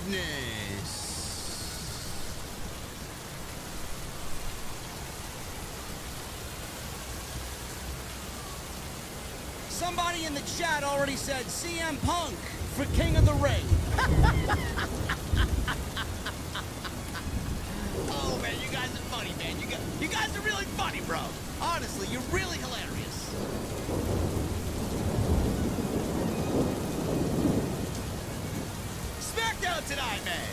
goodness. Somebody in the chat already said CM Punk for King of the Ring. Oh, man, you guys are funny, man. You guys are really funny, bro. Honestly, you're really hilarious. SmackDown tonight, man.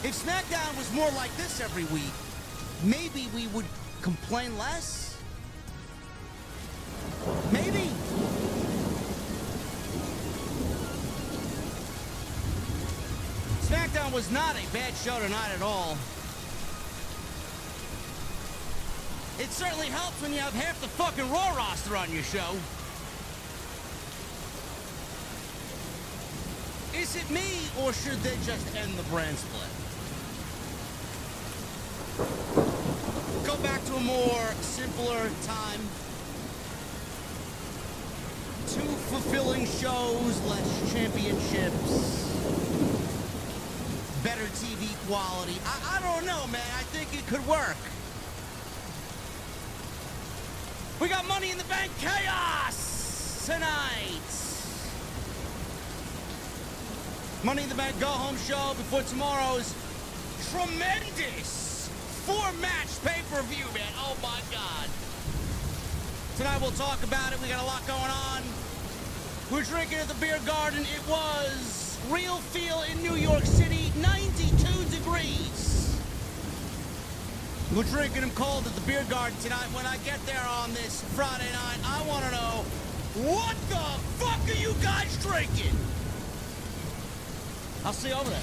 If SmackDown was more like this every week, maybe we would complain less. Maybe. SmackDown was not a bad show tonight at all. It certainly helps when you have half the fucking Raw roster on your show. Is it me, or should they just end the brand split? Go back to a more simpler time. 2 fulfilling shows, less championships, better TV quality. I don't know, man. I think it could work. We got Money in the Bank Chaos tonight. Money in the Bank go-home show before tomorrow's tremendous 4-match pay-per-view, man. Oh, my God. Tonight we'll talk about it. We got a lot going on. We're drinking at the beer garden. It was real feel in New York City, 92 degrees. We're drinking them cold at the beer garden tonight. When I get there on this Friday night, I want to know, what the fuck are you guys drinking? I'll see you over there.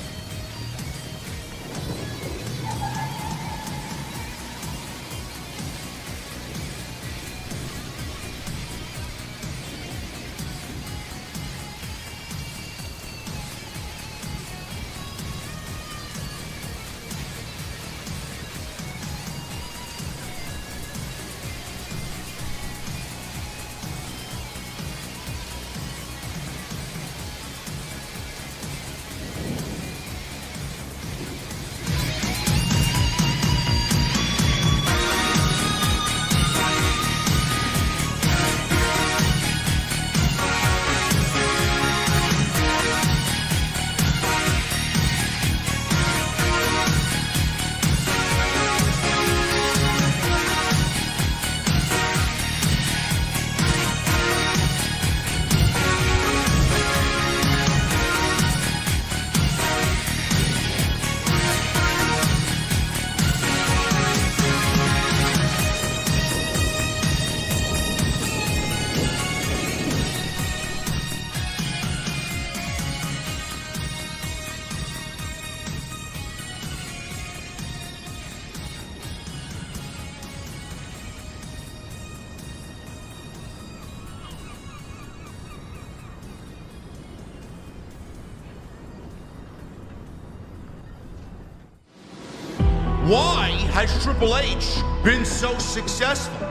Why has Triple H been so successful?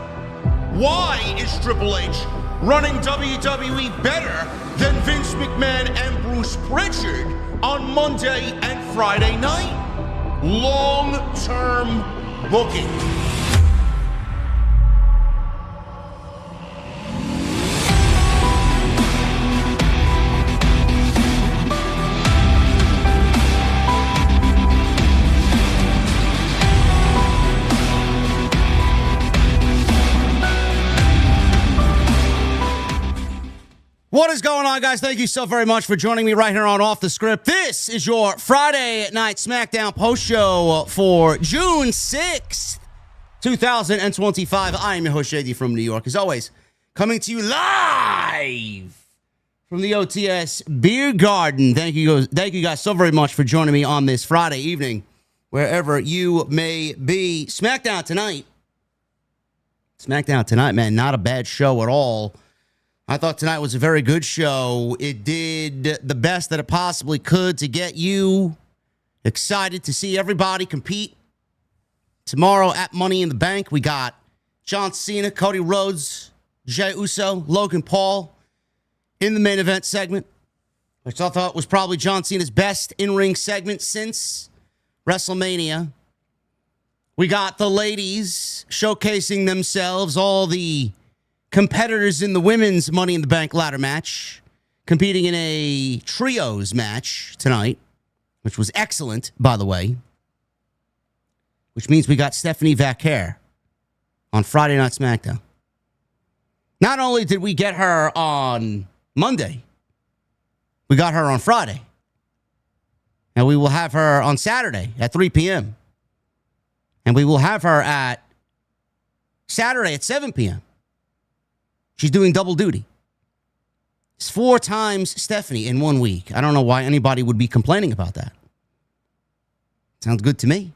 Why is Triple H running WWE better than Vince McMahon and Bruce Pritchard on Monday and Friday night? Long-term booking. What is going on, guys? Thank you so very much for joining me right here on Off the Script. This is your Friday Night SmackDown Post Show for June 6th, 2025. I am your host, JD from New York. As always, coming to you live from the OTS Beer Garden. Thank you guys so very much for joining me on this Friday evening, wherever you may be. SmackDown tonight, man, not a bad show at all. I thought tonight was a very good show. It did the best that it possibly could to get you excited to see everybody compete. Tomorrow at Money in the Bank, we got John Cena, Cody Rhodes, Jey Uso, Logan Paul in the main event segment. which I thought was probably John Cena's best in-ring segment since WrestleMania. We got the ladies showcasing themselves, all the competitors in the women's Money in the Bank ladder match, competing in a trios match tonight, which was excellent, by the way. Which means we got Stephanie Vaquer on Friday Night SmackDown. Not only did we get her on Monday, we got her on Friday. And we will have her on Saturday at 3 p.m. And we will have her at Saturday at 7 p.m. She's doing double duty. It's 4 times Stephanie in 1 week. I don't know why anybody would be complaining about that. Sounds good to me.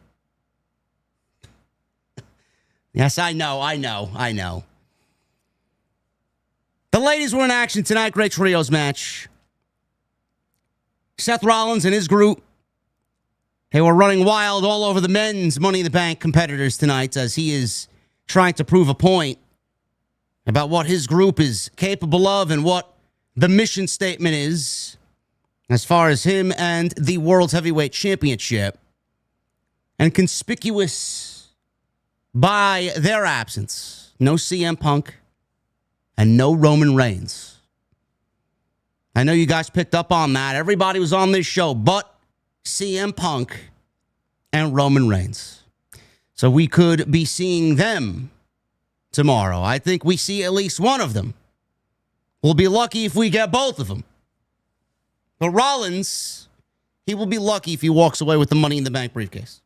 Yes, I know. The ladies were in action tonight. Great trios match. Seth Rollins and his group, they were running wild all over the men's Money in the Bank competitors tonight as he is trying to prove a point about what his group is capable of and what the mission statement is as far as him and the World Heavyweight Championship. And conspicuous by their absence, no CM Punk and no Roman Reigns. I know you guys picked up on that. Everybody was on this show but CM Punk and Roman Reigns. So we could be seeing them tomorrow. I think we see at least one of them. We'll be lucky if we get both of them. But Rollins, he will be lucky if he walks away with the Money in the Bank briefcase.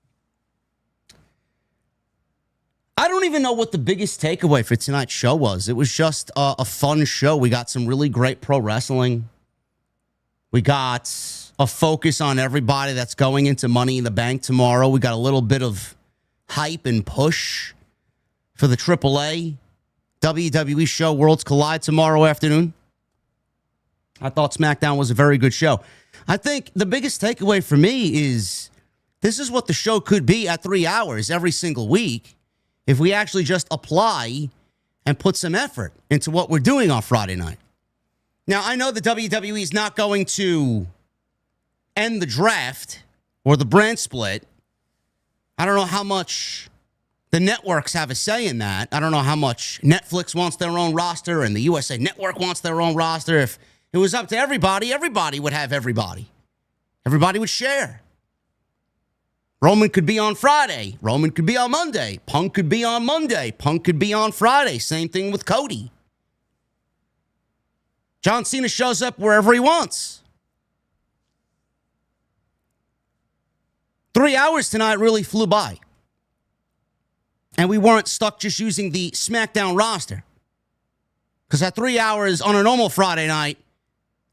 I don't even know what the biggest takeaway for tonight's show was. It was just a fun show. We got some really great pro wrestling. We got a focus on everybody that's going into Money in the Bank tomorrow. We got a little bit of hype and push for the AAA WWE show Worlds Collide tomorrow afternoon. I thought SmackDown was a very good show. I think the biggest takeaway for me is this is what the show could be at 3 hours every single week if we actually just apply and put some effort into what we're doing on Friday night. Now, I know the WWE is not going to end the draft or the brand split. I don't know how much the networks have a say in that. I don't know how much Netflix wants their own roster and the USA Network wants their own roster. If it was up to everybody, everybody would have everybody. Everybody would share. Roman could be on Friday. Roman could be on Monday. Punk could be on Monday. Punk could be on Friday. Same thing with Cody. John Cena shows up wherever he wants. 3 hours tonight really flew by. And we weren't stuck just using the SmackDown roster. Because at 3 hours on a normal Friday night,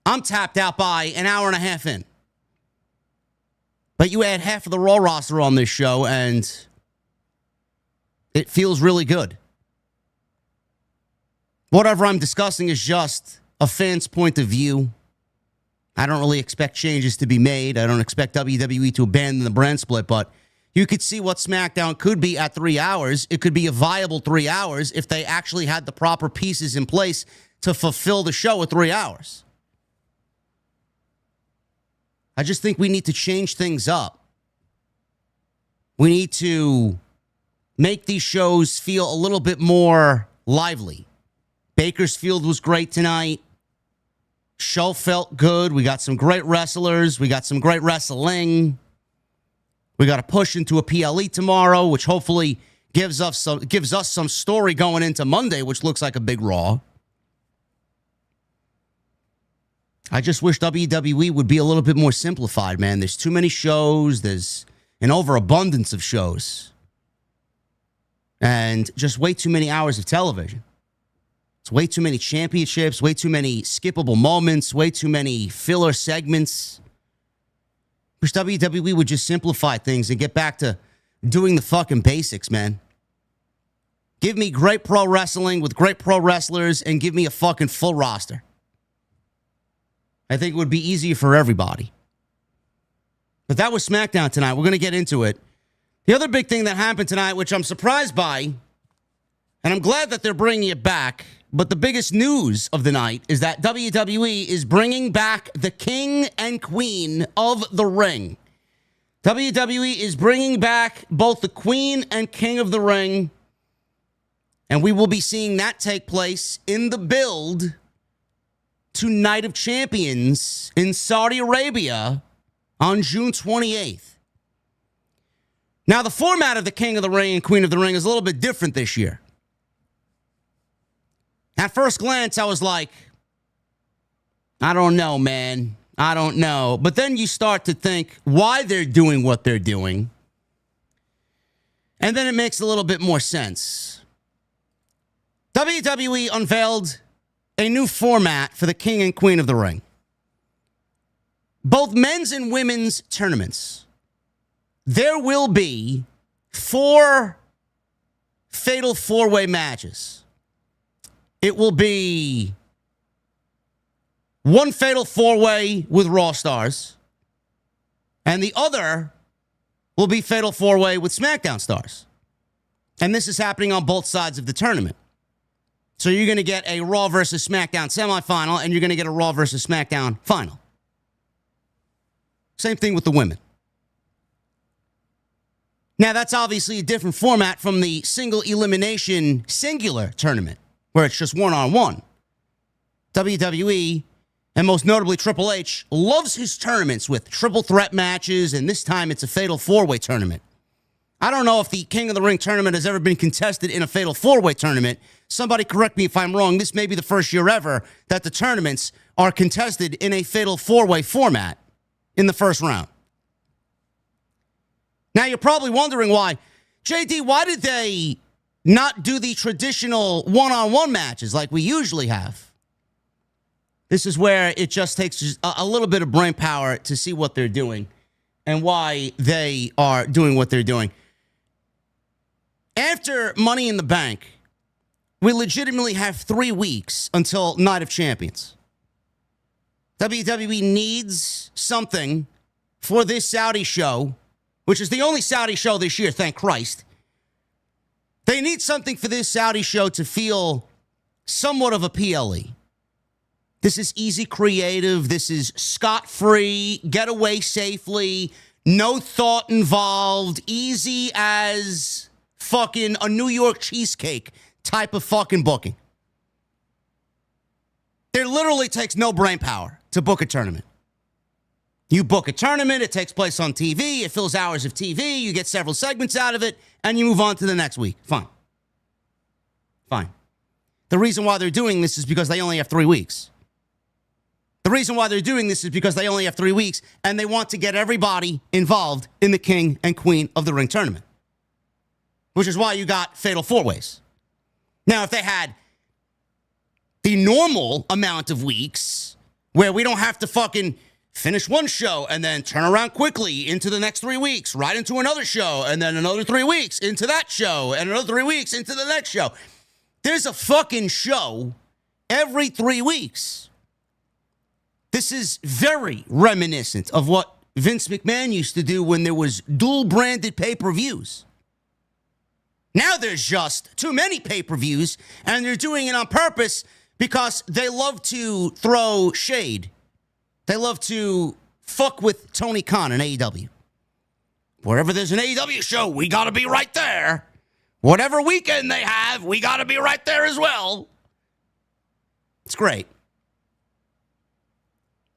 I'm tapped out by an hour and a half in. But you add half of the Raw roster on this show, and it feels really good. Whatever I'm discussing is just a fan's point of view. I don't really expect changes to be made. I don't expect WWE to abandon the brand split, but you could see what SmackDown could be at 3 hours. It could be a viable 3 hours if they actually had the proper pieces in place to fulfill the show at 3 hours. I just think we need to change things up. We need to make these shows feel a little bit more lively. Bakersfield was great tonight. Show felt good. We got some great wrestlers. We got some great wrestling. We got to push into a PLE tomorrow, which hopefully gives us some story going into Monday, which looks like a big Raw. I just wish WWE would be a little bit more simplified, man. There's too many shows. There's an overabundance of shows. And just way too many hours of television. It's way too many championships, way too many skippable moments, way too many filler segments. Wish WWE would just simplify things and get back to doing the fucking basics, man. Give me great pro wrestling with great pro wrestlers and give me a fucking full roster. I think it would be easier for everybody. But that was SmackDown tonight. We're going to get into it. The other big thing that happened tonight, which I'm surprised by, and I'm glad that they're bringing it back, But the biggest news of the night is that WWE is bringing back the King and Queen of the Ring. WWE is bringing back both the Queen and King of the Ring. And we will be seeing that take place in the build to Night of Champions in Saudi Arabia on June 28th. Now, the format of the King of the Ring and Queen of the Ring is a little bit different this year. At first glance, I was like, I don't know, man. I don't know. But then you start to think why they're doing what they're doing. And then it makes a little bit more sense. WWE unveiled a new format for the King and Queen of the Ring. Both men's and women's tournaments. There will be 4 fatal 4-way matches. It will be 1 fatal 4-way with Raw stars, and the other will be fatal 4-way with SmackDown stars. And this is happening on both sides of the tournament. So you're going to get a Raw versus SmackDown semifinal, and you're going to get a Raw versus SmackDown final. Same thing with the women. Now, that's obviously a different format from the single elimination singular tournament, where it's just one-on-one. WWE, and most notably Triple H, loves his tournaments with triple threat matches, and this time it's a fatal 4-way tournament. I don't know if the King of the Ring tournament has ever been contested in a fatal 4-way tournament. Somebody correct me if I'm wrong. This may be the first year ever that the tournaments are contested in a fatal 4-way format in the first round. Now, you're probably wondering why. JD, why did they not do the traditional one-on-one matches like we usually have? This is where it just takes a little bit of brain power to see what they're doing and why they are doing what they're doing. After Money in the Bank, we legitimately have 3 weeks until Night of Champions. WWE needs something for this Saudi show, which is the only Saudi show this year, thank Christ. They need something for this Saudi show to feel somewhat of a PLE. This is easy creative. This is scot-free, get away safely, no thought involved, easy as fucking a New York cheesecake type of fucking booking. There literally takes no brain power to book a tournament. You book a tournament, it takes place on TV, it fills hours of TV, you get several segments out of it, and you move on to the next week. Fine. The reason why they're doing this is because they only have 3 weeks. The reason why they're doing this is because they only have 3 weeks, and they want to get everybody involved in the King and Queen of the Ring tournament, which is why you got fatal 4-ways. Now, if they had the normal amount of weeks where we don't have to fucking finish one show and then turn around quickly into the next 3 weeks, right into another show, and then another 3 weeks into that show, and another 3 weeks into the next show. There's a fucking show every 3 weeks. This is very reminiscent of what Vince McMahon used to do when there was dual-branded pay-per-views. Now there's just too many pay-per-views, and they're doing it on purpose because they love to throw shade. They love to fuck with Tony Khan and AEW. Wherever there's an AEW show, we got to be right there. Whatever weekend they have, we got to be right there as well. It's great.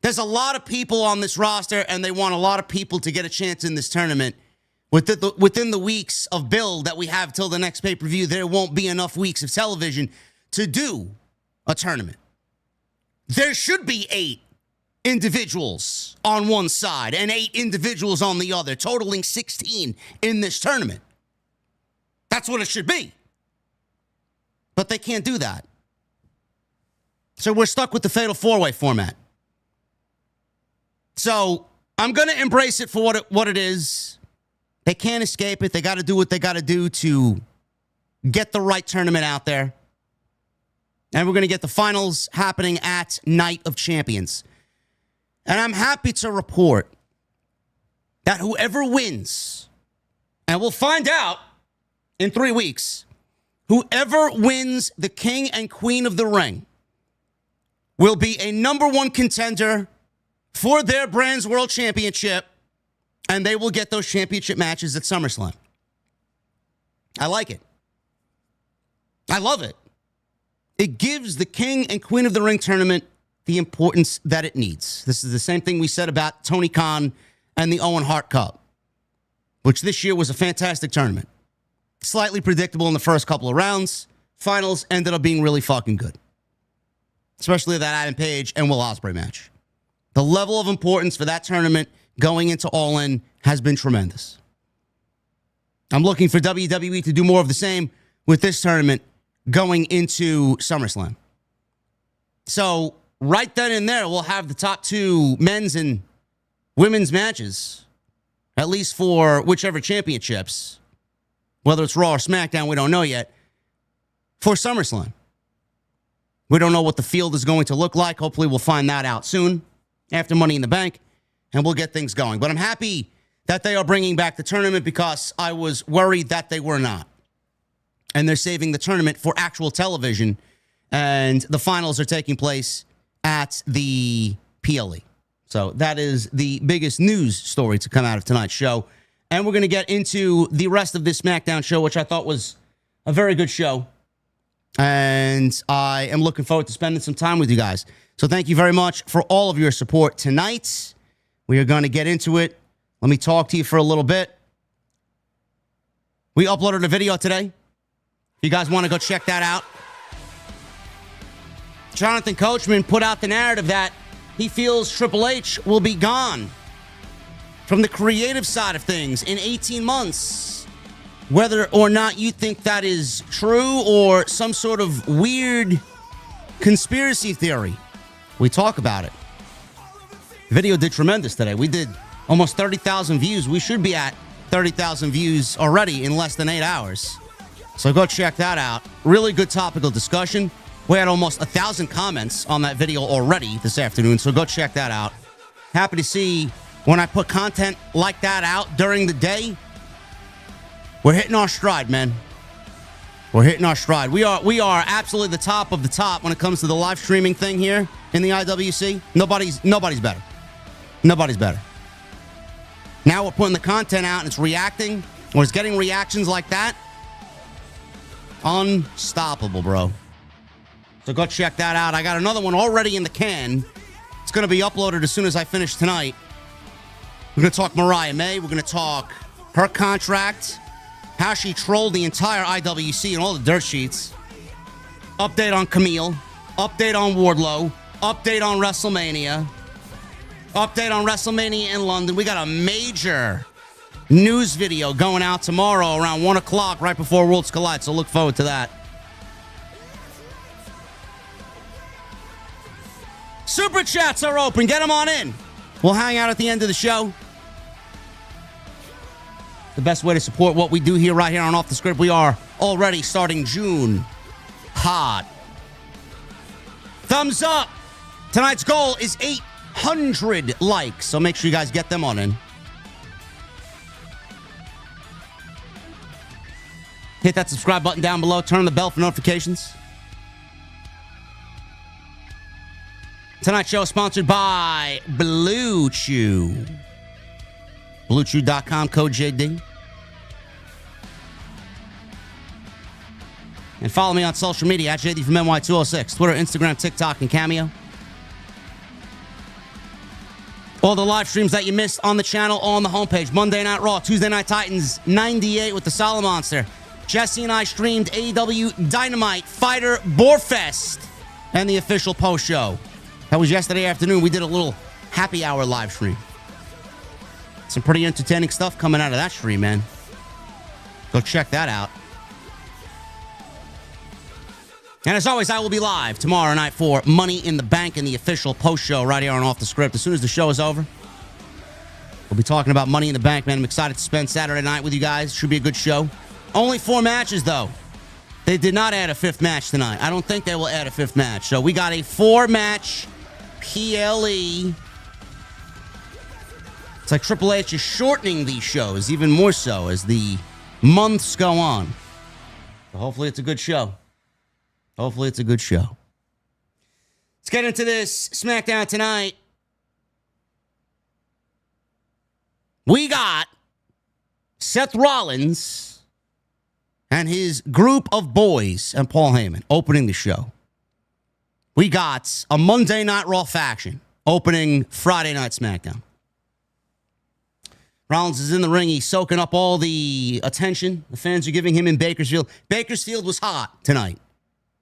There's a lot of people on this roster, and they want a lot of people to get a chance in this tournament. Within the weeks of build that we have till the next pay-per-view, there won't be enough weeks of television to do a tournament. There should be 8 individuals on one side and 8 individuals on the other, totaling 16 in this tournament. That's what it should be. But they can't do that. So we're stuck with the fatal 4-way format. So I'm going to embrace it for what it is. They can't escape it. They got to do what they got to do to get the right tournament out there. And we're going to get the finals happening at Night of Champions. And I'm happy to report that whoever wins, and we'll find out in 3 weeks, Whoever wins the King and Queen of the Ring will be a number one contender for their brand's world championship, and they will get those championship matches at SummerSlam. I like it. I love it. It gives the King and Queen of the Ring tournament the importance that it needs. This is the same thing we said about Tony Khan and the Owen Hart Cup, which this year was a fantastic tournament. Slightly predictable in the first couple of rounds. Finals ended up being really fucking good. Especially that Adam Page and Will Ospreay match. The level of importance for that tournament going into All In has been tremendous. I'm looking for WWE to do more of the same with this tournament going into SummerSlam. So right then and there, we'll have the top two men's and women's matches, at least for whichever championships, whether it's Raw or SmackDown, we don't know yet, for SummerSlam. We don't know what the field is going to look like. Hopefully we'll find that out soon after Money in the Bank, and we'll get things going. But I'm happy that they are bringing back the tournament because I was worried that they were not. And they're saving the tournament for actual television, and the finals are taking place at the PLE. So that is the biggest news story to come out of tonight's show. And we're going to get into the rest of this SmackDown show, which I thought was a very good show. And I am looking forward to spending some time with you guys. So thank you very much for all of your support tonight. We are going to get into it. Let me talk to you for a little bit. We uploaded a video today. If you guys want to go check that out. Jonathan Coachman put out the narrative that he feels Triple H will be gone from the creative side of things in 18 months. Whether or not you think that is true or some sort of weird conspiracy theory, we talk about it. The video did tremendous today. We did almost 30,000 views. We should be at 30,000 views already in less than 8 hours. So go check that out. Really good topical discussion. We had almost 1,000 comments on that video already this afternoon, so go check that out. Happy to see when I put content like that out during the day, we're hitting our stride, man. We're hitting our stride. We are absolutely the top of the top when it comes to the live streaming thing here in the IWC. Nobody's better. Nobody's better. Now we're putting the content out and it's reacting, or it's getting reactions like that. Unstoppable, bro. So go check that out. I got another one already in the can. It's going to be uploaded as soon as I finish tonight. We're going to talk Mariah May. We're going to talk her contract, how she trolled the entire IWC and all the dirt sheets. Update on Camille. Update on Wardlow. Update on WrestleMania. Update on WrestleMania in London. We got a major news video going out tomorrow around 1 o'clock right before Worlds Collide, so look forward to that. Super chats are open. Get them on in. We'll hang out at the end of the show. The best way to support what we do here right here on Off the Script. We are already starting June hot. Thumbs up. Tonight's goal is 800 likes, so make sure you guys get them on in. Hit that subscribe button down below. Turn on the bell for notifications. Tonight's show is sponsored by Blue Chew. BlueChew.com, code JD. And follow me on social media at JDfromNY206. Twitter, Instagram, TikTok, and Cameo. All the live streams that you missed on the channel, all on the homepage. Monday Night Raw, Tuesday Night Titans, 98 with the Solid Monster. Jesse and I streamed AEW Dynamite Fighter Boarfest and the official post show. That was yesterday afternoon. We did a little happy hour live stream. Some pretty entertaining stuff coming out of that stream, man. Go check that out. And as always, I will be live tomorrow night for Money in the Bank and the official post show right here on Off the Script. As soon as the show is over, we'll be talking about Money in the Bank, man. I'm excited to spend Saturday night with you guys. Should be a good show. Only 4 matches, though. They did not add a 5th match tonight. I don't think they will add a 5th match. So we got a 4-match PLE. It's like Triple H is shortening these shows even more so as the months go on. Hopefully it's a good show. Hopefully it's a good show. Let's get into this SmackDown tonight. We got Seth Rollins and his group of boys and Paul Heyman opening the show. We got a Monday Night Raw faction opening Friday Night SmackDown. Rollins is in the ring. He's soaking up all the attention the fans are giving him in Bakersfield. Bakersfield was hot tonight.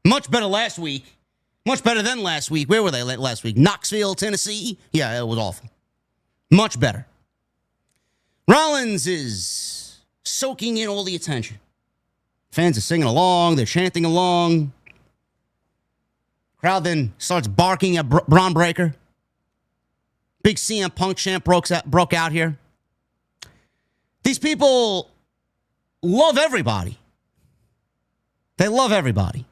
Much better last week. Much better than last week. Where were they last week? Knoxville, Tennessee? Yeah, it was awful. Much better. Rollins is soaking in all the attention. Fans are singing along. They're chanting along. Crowd then starts barking at Braun Breaker. Big CM Punk chant broke out here. These people love everybody. They love everybody.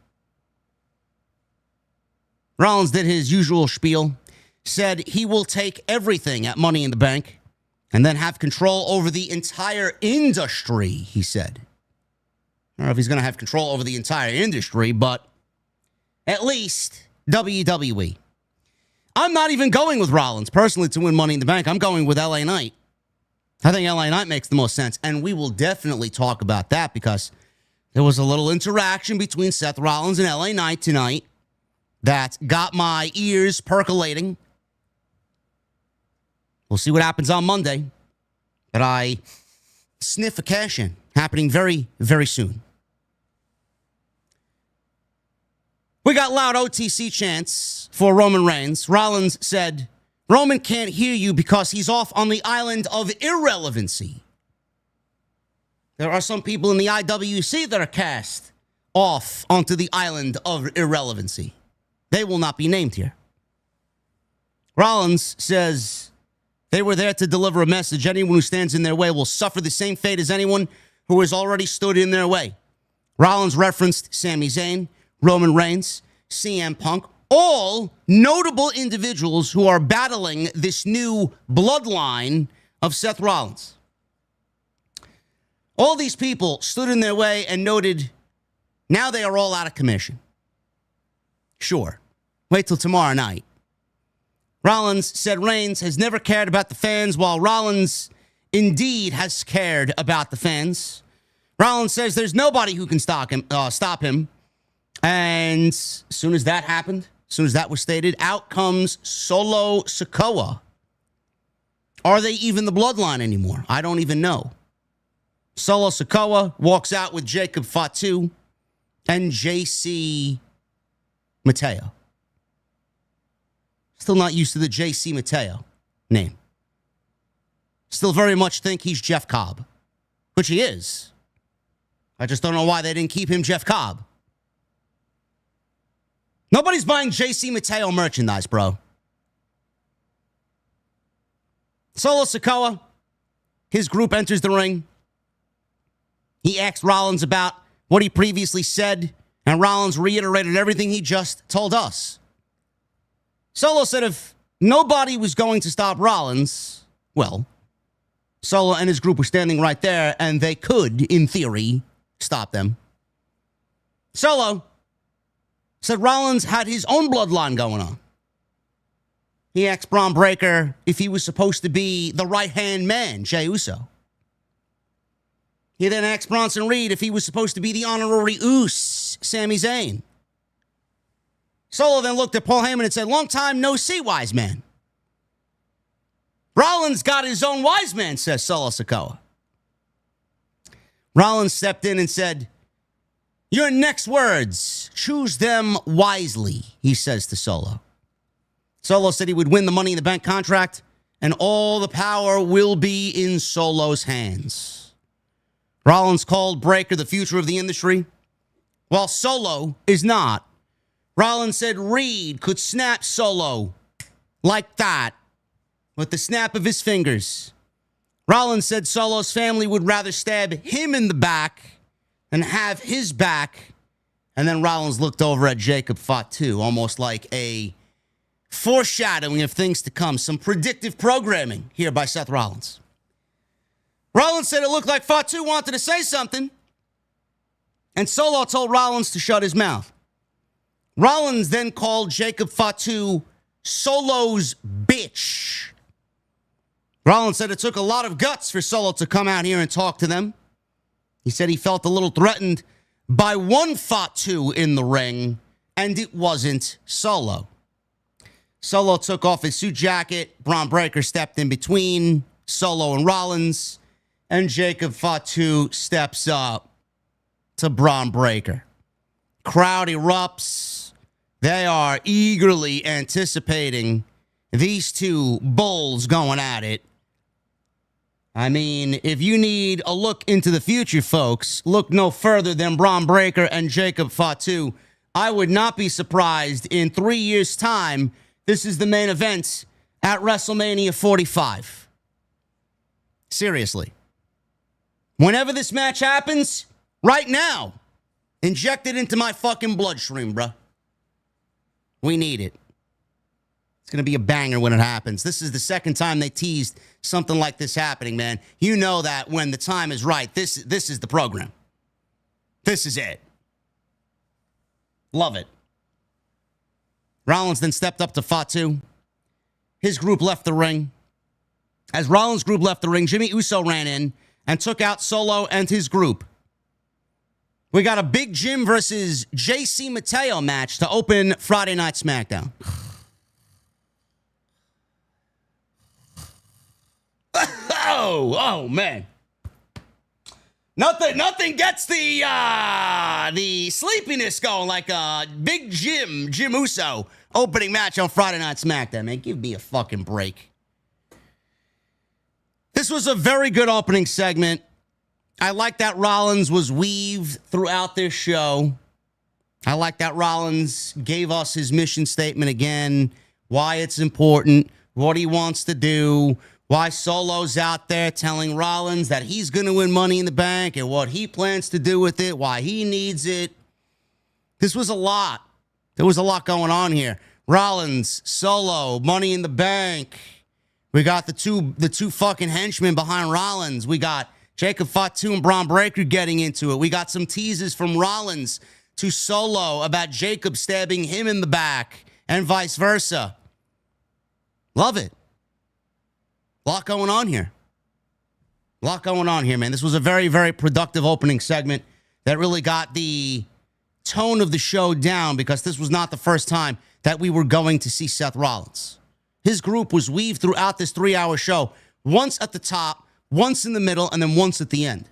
Rollins did his usual spiel, said he will take everything at Money in the Bank and then have control over the entire industry, he said. I don't know if he's going to have control over the entire industry, but at least WWE. I'm not even going with Rollins personally to win Money in the Bank. I'm going with LA Knight. I think LA Knight makes the most sense, and we will definitely talk about that because there was a little interaction between Seth Rollins and LA Knight tonight that got my ears percolating. We'll see what happens on Monday, but I sniff a cash-in happening very, very soon. We got loud OTC chants for Roman Reigns. Rollins said, Roman can't hear you because he's off on the island of irrelevancy. There are some people in the IWC that are cast off onto the island of irrelevancy. They will not be named here. Rollins says they were there to deliver a message. Anyone who stands in their way will suffer the same fate as anyone who has already stood in their way. Rollins referenced Sami Zayn, Roman Reigns, CM Punk, all notable individuals who are battling this new bloodline of Seth Rollins. All these people stood in their way and noted now they are all out of commission. Sure. Wait till tomorrow night. Rollins said Reigns has never cared about the fans, while Rollins indeed has cared about the fans. Rollins says there's nobody who can stop him. And as soon as that happened, as soon as that was stated, out comes Solo Sikoa. Are they even the bloodline anymore? I don't even know. Solo Sikoa walks out with Jacob Fatu and JC Mateo. Still not used to the JC Mateo name. Still very much think he's Jeff Cobb, which he is. I just don't know why they didn't keep him Jeff Cobb. Nobody's buying JC Mateo merchandise, bro. Solo Sikoa, his group enters the ring. He asked Rollins about what he previously said, and Rollins reiterated everything he just told us. Solo said if nobody was going to stop Rollins, well, Solo and his group were standing right there, and they could, in theory, stop them. Solo said Rollins had his own bloodline going on. He asked Braun Breaker if he was supposed to be the right-hand man, Jey Uso. He then asked Bronson Reed if he was supposed to be the honorary Uce, Sami Zayn. Solo then looked at Paul Heyman and said, long time no see, wise man. Rollins got his own wise man, says Solo Sikoa. Rollins stepped in and said, your next words, choose them wisely, he says to Solo. Solo said he would win the Money in the Bank contract, and all the power will be in Solo's hands. Rollins called Breaker the future of the industry, while Solo is not. Rollins said Reed could snap Solo like that with the snap of his fingers. Rollins said Solo's family would rather stab him in the back than have his back. And then Rollins looked over at Jacob Fatu, almost like a foreshadowing of things to come. Some predictive programming here by Seth Rollins. Rollins said it looked like Fatu wanted to say something. And Solo told Rollins to shut his mouth. Rollins then called Jacob Fatu Solo's bitch. Rollins said it took a lot of guts for Solo to come out here and talk to them. He said he felt a little threatened by one Fatu in the ring, and it wasn't Solo. Solo took off his suit jacket. Braun Breaker stepped in between Solo and Rollins, and Jacob Fatu steps up to Braun Breaker. Crowd erupts. They are eagerly anticipating these two bulls going at it. I mean, if you need a look into the future, folks, look no further than Braun Breaker and Jacob Fatu. I would not be surprised in 3 years' time, this is the main event at WrestleMania 45. Seriously. Whenever this match happens, right now, inject it into my fucking bloodstream, bruh. We need it. It's going to be a banger when it happens. This is the second time they teased something like this happening, man. You know that when the time is right, this is the program. This is it. Love it. Rollins then stepped up to Fatu. His group left the ring. As Rollins' group left the ring, Jimmy Uso ran in and took out Solo and his group. We got a Big Jim versus JC Mateo match to open Friday Night SmackDown. Oh, man. Nothing gets the sleepiness going like a Big Jim Uso opening match on Friday Night SmackDown, man. Give me a fucking break. This was a very good opening segment. I like that Rollins was weaved throughout this show. I like that Rollins gave us his mission statement again, why it's important, what he wants to do, why Solo's out there telling Rollins that he's going to win Money in the Bank and what he plans to do with it, why he needs it. This was a lot. There was a lot going on here. Rollins, Solo, Money in the Bank. We got the two fucking henchmen behind Rollins. We got Jacob Fatu and Braun Breaker getting into it. We got some teases from Rollins to Solo about Jacob stabbing him in the back and vice versa. Love it. A lot going on here. A lot going on here, man. This was a very, very productive opening segment that really got the tone of the show down because this was not the first time that we were going to see Seth Rollins. His group was weaved throughout this 3-hour show, once at the top, once in the middle, and then once at the end.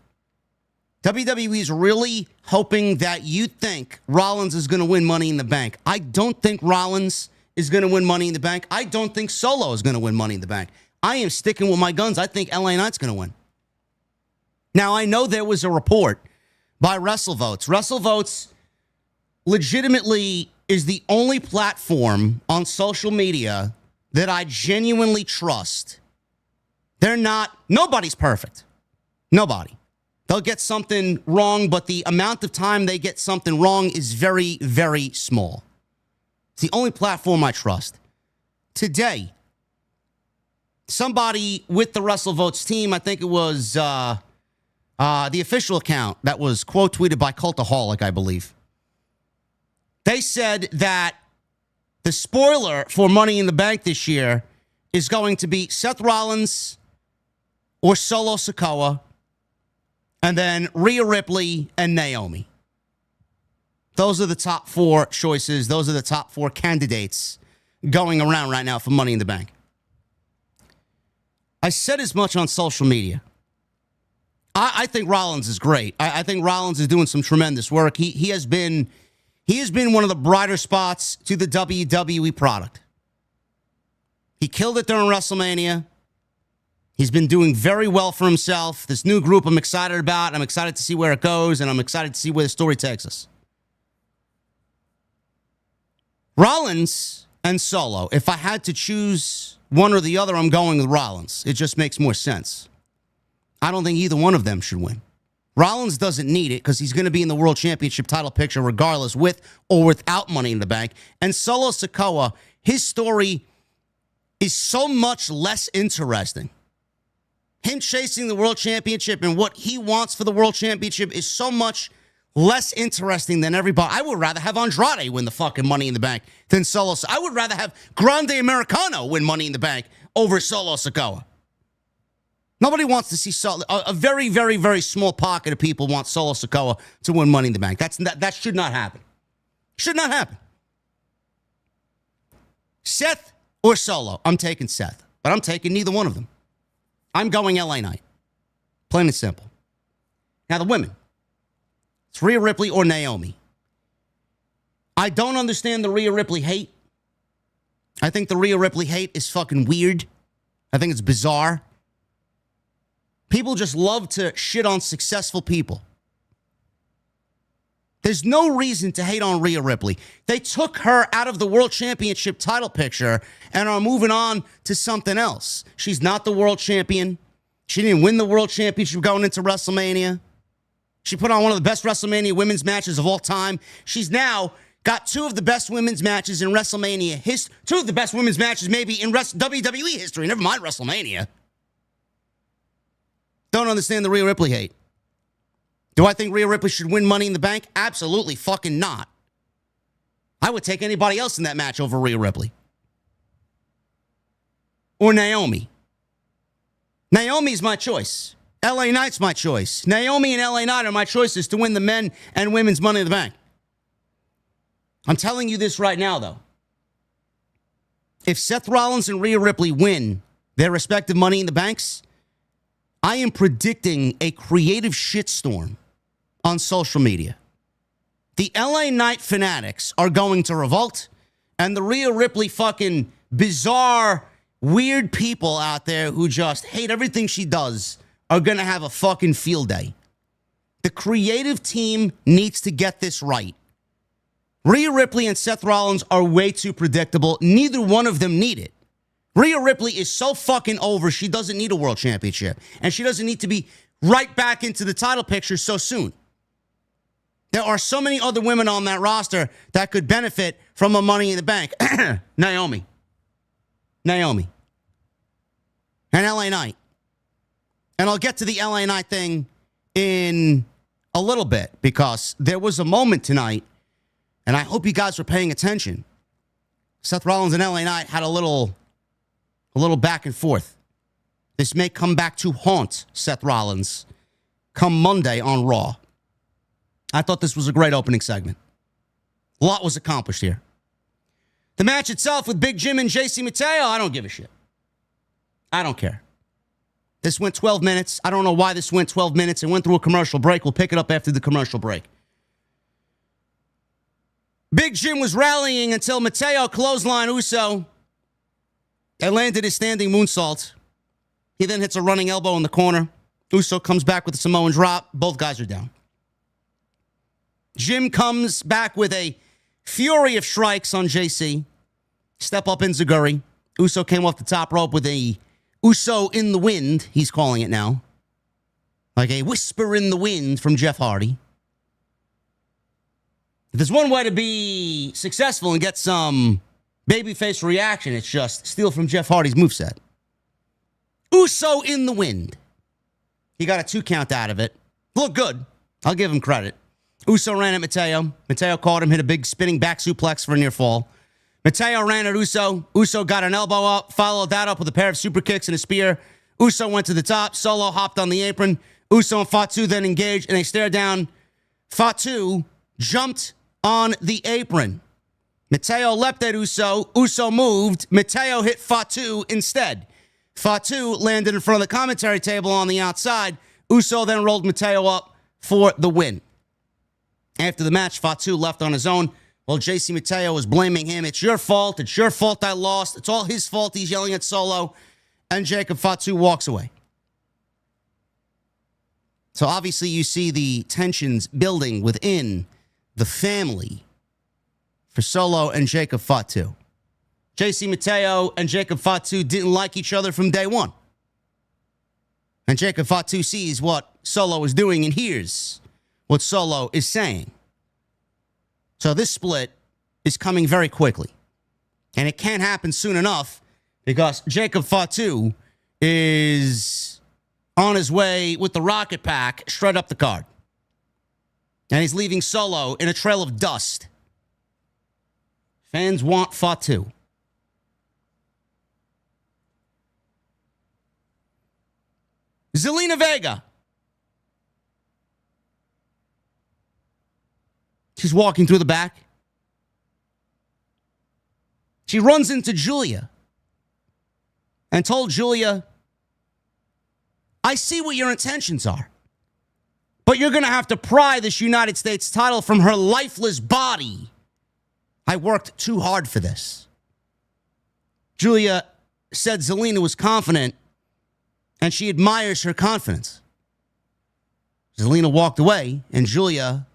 WWE is really hoping that you think Rollins is going to win Money in the Bank. I don't think Rollins is going to win Money in the Bank. I don't think Solo is going to win Money in the Bank. I am sticking with my guns. I think LA Knight's going to win. Now, I know there was a report by WrestleVotes. WrestleVotes legitimately is the only platform on social media that I genuinely trust. Nobody's perfect. Nobody. They'll get something wrong, but the amount of time they get something wrong is very, very small. It's the only platform I trust. Today, somebody with the WrestleVotes team, I think it was the official account that was quote tweeted by Cultaholic, I believe. They said that the spoiler for Money in the Bank this year is going to be Seth Rollins or Solo Sikoa, and then Rhea Ripley and Naomi. Those are the top 4 choices. Those are the top 4 candidates going around right now for Money in the Bank. I said as much on social media. I think Rollins is great. I think Rollins is doing some tremendous work. He has been one of the brighter spots to the WWE product. He killed it during WrestleMania. He's been doing very well for himself. This new group I'm excited about. I'm excited to see where it goes, and I'm excited to see where the story takes us. Rollins and Solo. If I had to choose one or the other, I'm going with Rollins. It just makes more sense. I don't think either one of them should win. Rollins doesn't need it because he's going to be in the World Championship title picture regardless, with or without Money in the Bank. And Solo Sikoa, his story is so much less interesting. Him chasing the World Championship and what he wants for the World Championship is so much less interesting than everybody. I would rather have Andrade win the fucking Money in the Bank than Solo. I would rather have Grande Americano win Money in the Bank over Solo Sikoa. Nobody wants to see Solo. A very, very, very small pocket of people want Solo Sikoa to win Money in the Bank. That should not happen. Should not happen. Seth or Solo? I'm taking Seth, but I'm taking neither one of them. I'm going LA Knight. Plain and simple. Now, the women. It's Rhea Ripley or Naomi. I don't understand the Rhea Ripley hate. I think the Rhea Ripley hate is fucking weird. I think it's bizarre. People just love to shit on successful people. There's no reason to hate on Rhea Ripley. They took her out of the World Championship title picture and are moving on to something else. She's not the world champion. She didn't win the World Championship going into WrestleMania. She put on one of the best WrestleMania women's matches of all time. She's now got two of the best women's matches in WrestleMania history. Two of the best women's matches maybe in WWE history. Never mind WrestleMania. Don't understand the Rhea Ripley hate. Do I think Rhea Ripley should win Money in the Bank? Absolutely fucking not. I would take anybody else in that match over Rhea Ripley. Or Naomi. Naomi's my choice. LA Knight's my choice. Naomi and LA Knight are my choices to win the men and women's Money in the Bank. I'm telling you this right now, though. If Seth Rollins and Rhea Ripley win their respective Money in the Banks, I am predicting a creative shitstorm on social media. The LA Knight fanatics are going to revolt, and the Rhea Ripley fucking bizarre, weird people out there who just hate everything she does are going to have a fucking field day. The creative team needs to get this right. Rhea Ripley and Seth Rollins are way too predictable. Neither one of them need it. Rhea Ripley is so fucking over, she doesn't need a world championship. And she doesn't need to be right back into the title picture so soon. There are so many other women on that roster that could benefit from a Money in the Bank. Naomi. And LA Knight. And I'll get to the LA Knight thing in a little bit because there was a moment tonight, and I hope you guys were paying attention. Seth Rollins and LA Knight had a little back and forth. This may come back to haunt Seth Rollins come Monday on Raw. I thought this was a great opening segment. A lot was accomplished here. The match itself with Big Jim and JC Mateo, I don't give a shit. I don't care. This went 12 minutes. I don't know why this went 12 minutes. It went through a commercial break. We'll pick it up after the commercial break. Big Jim was rallying until Mateo clotheslined Uso and landed his standing moonsault. He then hits a running elbow in the corner. Uso comes back with a Samoan drop. Both guys are down. Jim comes back with a fury of strikes on JC. Step up in Zaguri. Uso came off the top rope with a Uso in the wind, he's calling it now. Like a whisper in the wind from Jeff Hardy. If there's one way to be successful and get some babyface reaction, it's just steal from Jeff Hardy's moveset. Uso in the wind. He got a 2 count out of it. Looked good. I'll give him credit. Uso ran at Mateo. Mateo caught him, hit a big spinning back suplex for a near fall. Mateo ran at Uso. Uso got an elbow up, followed that up with a pair of super kicks and a spear. Uso went to the top. Solo hopped on the apron. Uso and Fatu then engaged, and they stared down. Fatu jumped on the apron. Mateo leapt at Uso. Uso moved. Mateo hit Fatu instead. Fatu landed in front of the commentary table on the outside. Uso then rolled Mateo up for the win. After the match, Fatu left on his own. Well, JC Mateo was blaming him. It's your fault. It's your fault I lost. It's all his fault. He's yelling at Solo. And Jacob Fatu walks away. So obviously you see the tensions building within the family for Solo and Jacob Fatu. JC Mateo and Jacob Fatu didn't like each other from day one. And Jacob Fatu sees what Solo is doing and hears what Solo is saying. So this split is coming very quickly. And it can't happen soon enough because Jacob Fatu is on his way with the rocket pack straight up the card. And he's leaving Solo in a trail of dust. Fans want Fatu. Zelina Vega. She's walking through the back. She runs into Giulia and told Giulia, I see what your intentions are, but you're going to have to pry this United States title from her lifeless body. I worked too hard for this. Giulia said Zelina was confident, and she admires her confidence. Zelina walked away, and Giulia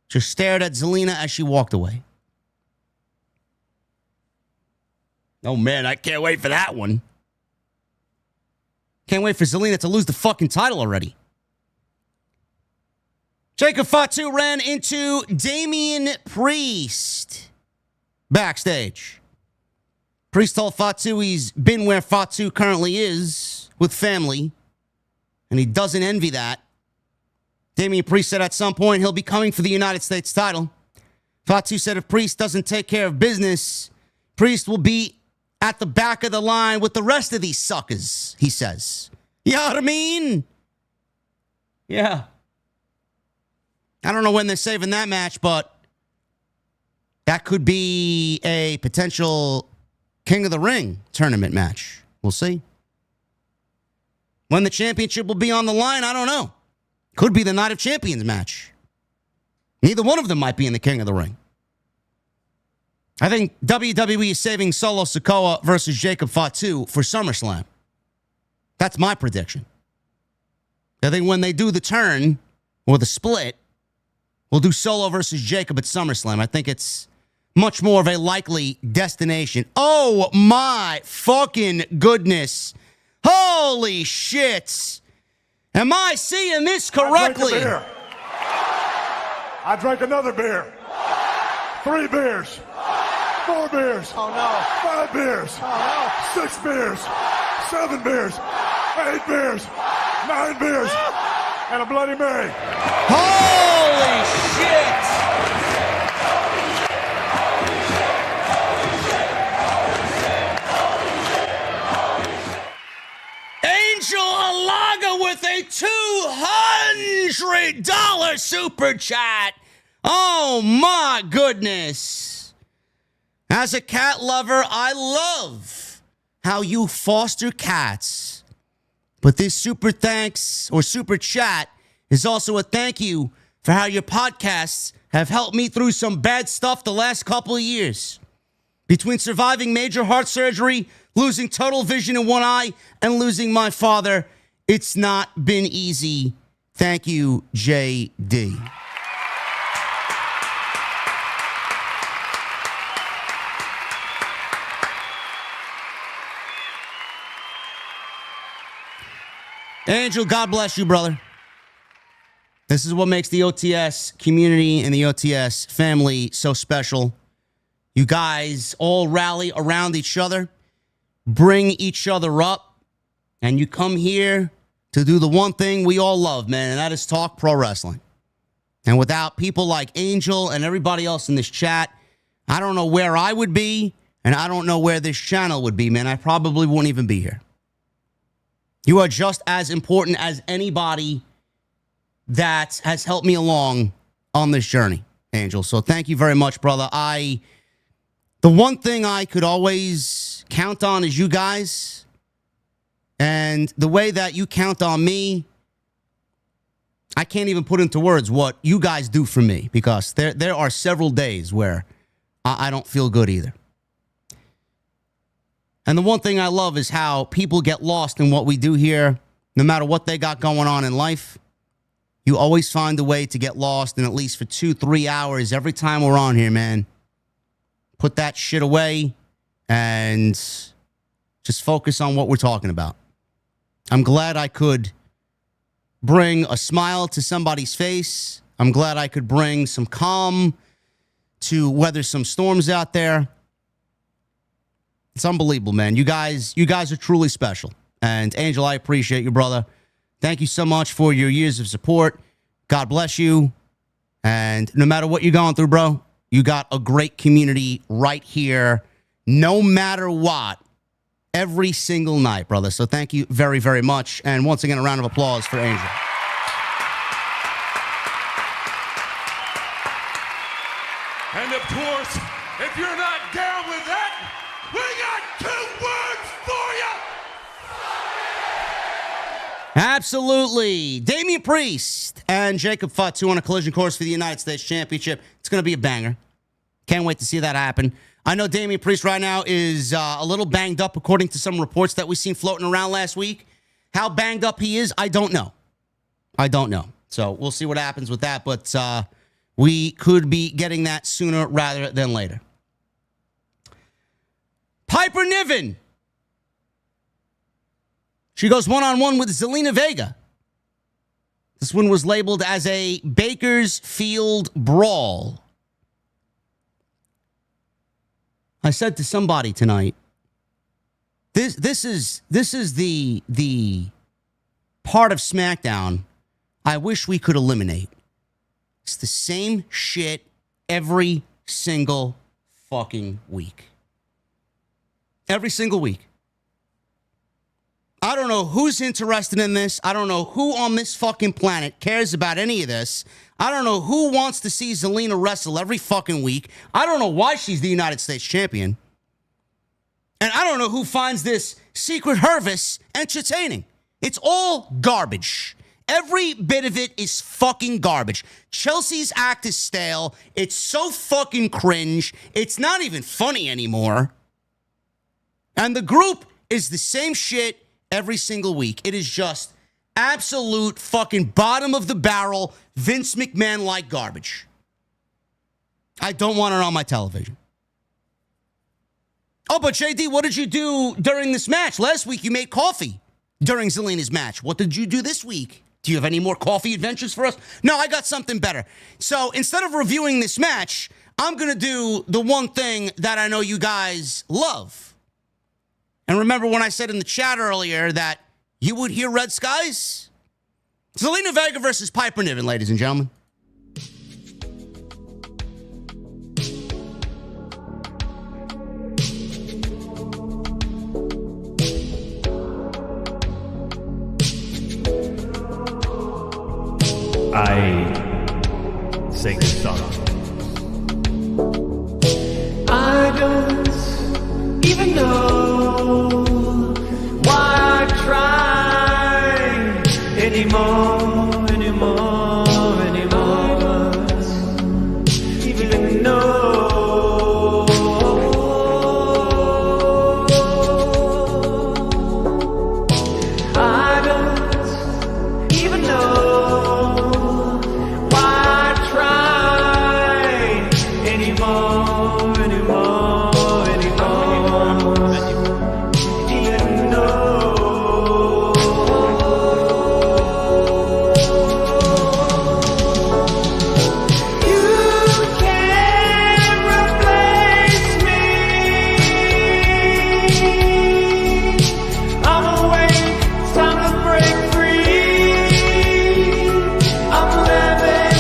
just stared at Zelina as she walked away. Oh, man, I can't wait for that one. Can't wait for Zelina to lose the fucking title already. Jacob Fatu ran into Damian Priest backstage. Priest told Fatu he's been where Fatu currently is with family, and he doesn't envy that. Damian Priest said at some point he'll be coming for the United States title. Fatu said if Priest doesn't take care of business, Priest will be at the back of the line with the rest of these suckers, he says. You know what I mean? Yeah. I don't know when they're saving that match, but that could be a potential King of the Ring tournament match. We'll see. When the championship will be on the line, I don't know. Could be the Night of Champions match. Neither one of them might be in the King of the Ring. I think WWE is saving Solo Sikoa versus Jacob Fatu for SummerSlam. That's my prediction. I think when they do the turn or the split, we'll do Solo versus Jacob at SummerSlam. I think it's much more of a likely destination. Oh my fucking goodness. Holy shit. Am I seeing this correctly? I drank another beer. 3 beers. 4 beers. Oh no. 5 beers. Oh no. 6 beers. 7 beers. 8 beers. 9 beers. And a Bloody Mary. Holy shit! Angel Alaga with a $200 super chat. Oh my goodness. As a cat lover, I love how you foster cats. But this super thanks or super chat is also a thank you for how your podcasts have helped me through some bad stuff the last couple of years. Between surviving major heart surgery, losing total vision in one eye, and losing my father, it's not been easy. Thank you, JD. Angel, God bless you, brother. This is what makes the OTS community and the OTS family so special. You guys all rally around each other, bring each other up, and you come here to do the one thing we all love, man, and that is talk pro wrestling. And without people like Angel and everybody else in this chat, I don't know where I would be, and I don't know where this channel would be, man. I probably wouldn't even be here. You are just as important as anybody that has helped me along on this journey, Angel. So thank you very much, brother. The one thing I could always count on is you guys. And the way that you count on me, I can't even put into words what you guys do for me, because there are several days where I don't feel good either. And the one thing I love is how people get lost in what we do here, no matter what they got going on in life. You always find a way to get lost, and at least for 2-3 hours every time we're on here, man. Put that shit away and just focus on what we're talking about. I'm glad I could bring a smile to somebody's face. I'm glad I could bring some calm to weather some storms out there. It's unbelievable, man. You guys are truly special. And Angel, I appreciate you, brother. Thank you so much for your years of support. God bless you. And no matter what you're going through, bro, you got a great community right here, no matter what, every single night, brother. So thank you very, very much. And once again, a round of applause for Angel. And of course, if you're not down with that, we got 2 words for you. Absolutely. Damian Priest and Jacob Fatu on a collision course for the United States Championship. It's going to be a banger. Can't wait to see that happen. I know Damian Priest right now is a little banged up, according to some reports that we've seen floating around last week. How banged up he is, I don't know. So we'll see what happens with that. But we could be getting that sooner rather than later. Piper Niven. She goes one-on-one with Zelina Vega. This one was labeled as a Bakersfield brawl. I said to somebody tonight, this is the part of SmackDown I wish we could eliminate. It's the same shit every single fucking week. Every single week. I don't know who's interested in this. I don't know who on this fucking planet cares about any of this. I don't know who wants to see Zelina wrestle every fucking week. I don't know why she's the United States champion. And I don't know who finds this secret Hervis entertaining. It's all garbage. Every bit of it is fucking garbage. Chelsea's act is stale. It's so fucking cringe. It's not even funny anymore. And the group is the same shit every single week. It is just absolute fucking bottom of the barrel, Vince McMahon-like garbage. I don't want it on my television. Oh, but JD, what did you do during this match? Last week you made coffee during Zelina's match. What did you do this week? Do you have any more coffee adventures for us? No, I got something better. So instead of reviewing this match, I'm going to do the one thing that I know you guys love. And remember when I said in the chat earlier that you would hear red skies? Zelina Vega versus Piper Niven, ladies and gentlemen. I sing songs. I don't even know why I try anymore. Even know I don't even know why I try anymore. Even know you can't replace me. I'm awake, it's time to break free. I'm levitating.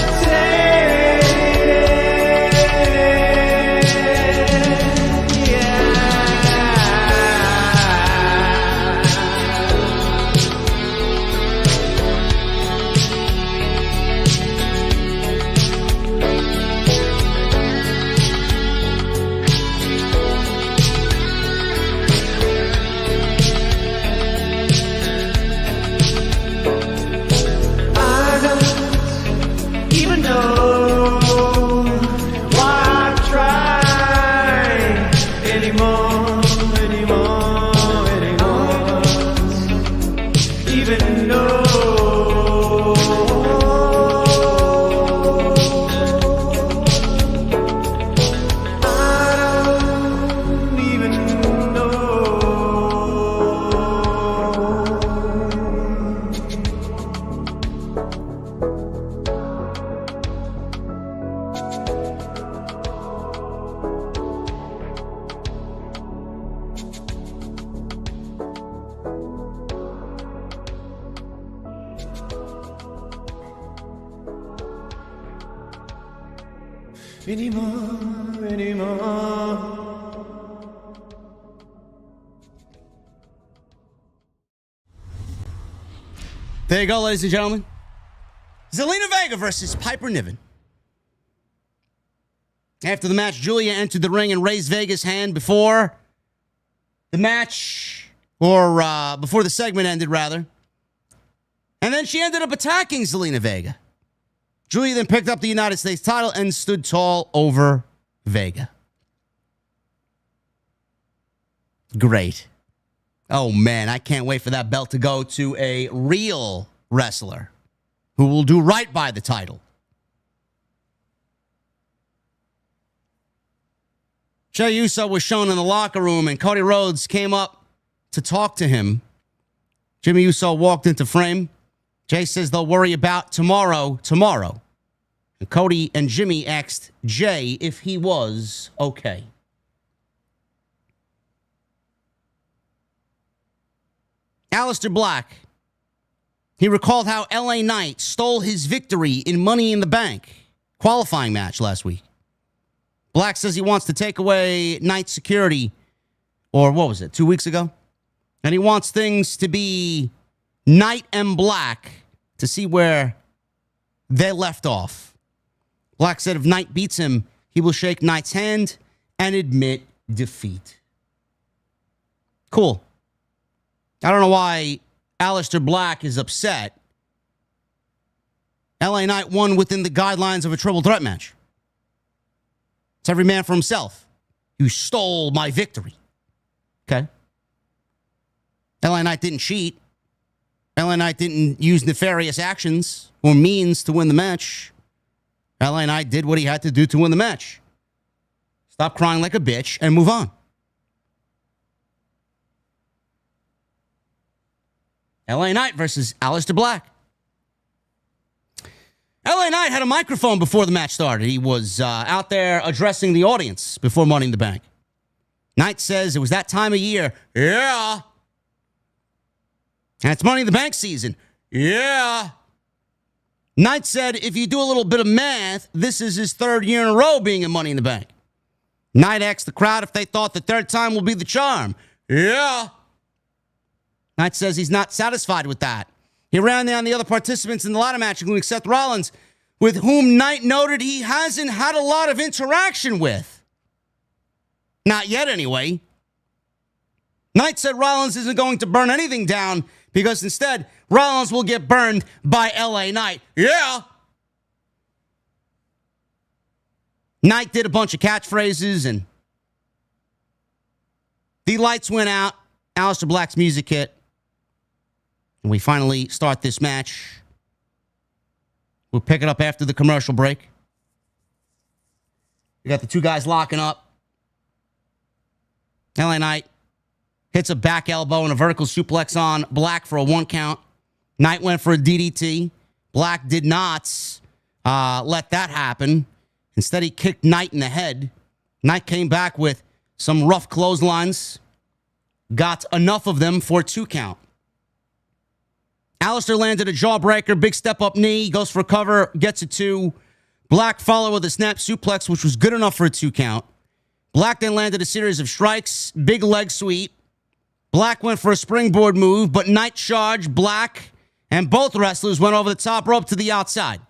I don't even know why I try anymore. Even know I don't even know. anymore. There you go, ladies and gentlemen. Zelina Vega versus Piper Niven. After the match, Giulia entered the ring and raised Vega's hand before the match, or before the segment ended, rather. And then she ended up attacking Zelina Vega. Giulia then picked up the United States title and stood tall over Vega. Great. Oh, man, I can't wait for that belt to go to a real wrestler who will do right by the title. Jey Uso was shown in the locker room, and Cody Rhodes came up to talk to him. Jimmy Uso walked into frame. Jey says they'll worry about tomorrow. And Cody and Jimmy asked Jey if he was okay. Aleister Black, he recalled how LA Knight stole his victory in Money in the Bank qualifying match last week. Black says he wants to take away Knight's security, or what was it, 2 weeks ago? And he wants things to be Knight and Black to see where they left off. Black said if Knight beats him, he will shake Knight's hand and admit defeat. Cool. I don't know why Aleister Black is upset. LA Knight won within the guidelines of a triple threat match. It's every man for himself. You stole my victory. Okay? LA Knight didn't cheat. LA Knight didn't use nefarious actions or means to win the match. LA Knight did what he had to do to win the match. Stop crying like a bitch and move on. LA Knight versus Aleister Black. LA Knight had a microphone before the match started. He was out there addressing the audience before Money in the Bank. Knight says it was that time of year. Yeah. And it's Money in the Bank season. Yeah. Knight said if you do a little bit of math, this is his third year in a row being in Money in the Bank. Knight asked the crowd if they thought the third time will be the charm. Yeah. Knight says he's not satisfied with that. He ran down the other participants in the ladder match, including Seth Rollins, with whom Knight noted he hasn't had a lot of interaction with. Not yet, anyway. Knight said Rollins isn't going to burn anything down because instead, Rollins will get burned by LA Knight. Yeah. Knight did a bunch of catchphrases and the lights went out. Aleister Black's music hit. And we finally start this match. We'll pick it up after the commercial break. We got the two guys locking up. LA Knight hits a back elbow and a vertical suplex on Black for a 1 count. Knight went for a DDT. Black did not let that happen. Instead, he kicked Knight in the head. Knight came back with some rough clotheslines. Got enough of them for a 2 count. Aleister landed a jawbreaker, big step-up knee, goes for a cover, gets a 2. Black followed with a snap suplex, which was good enough for a 2 count. Black then landed a series of strikes, big leg sweep. Black went for a springboard move, but Knight charged Black, and both wrestlers went over the top rope to the outside.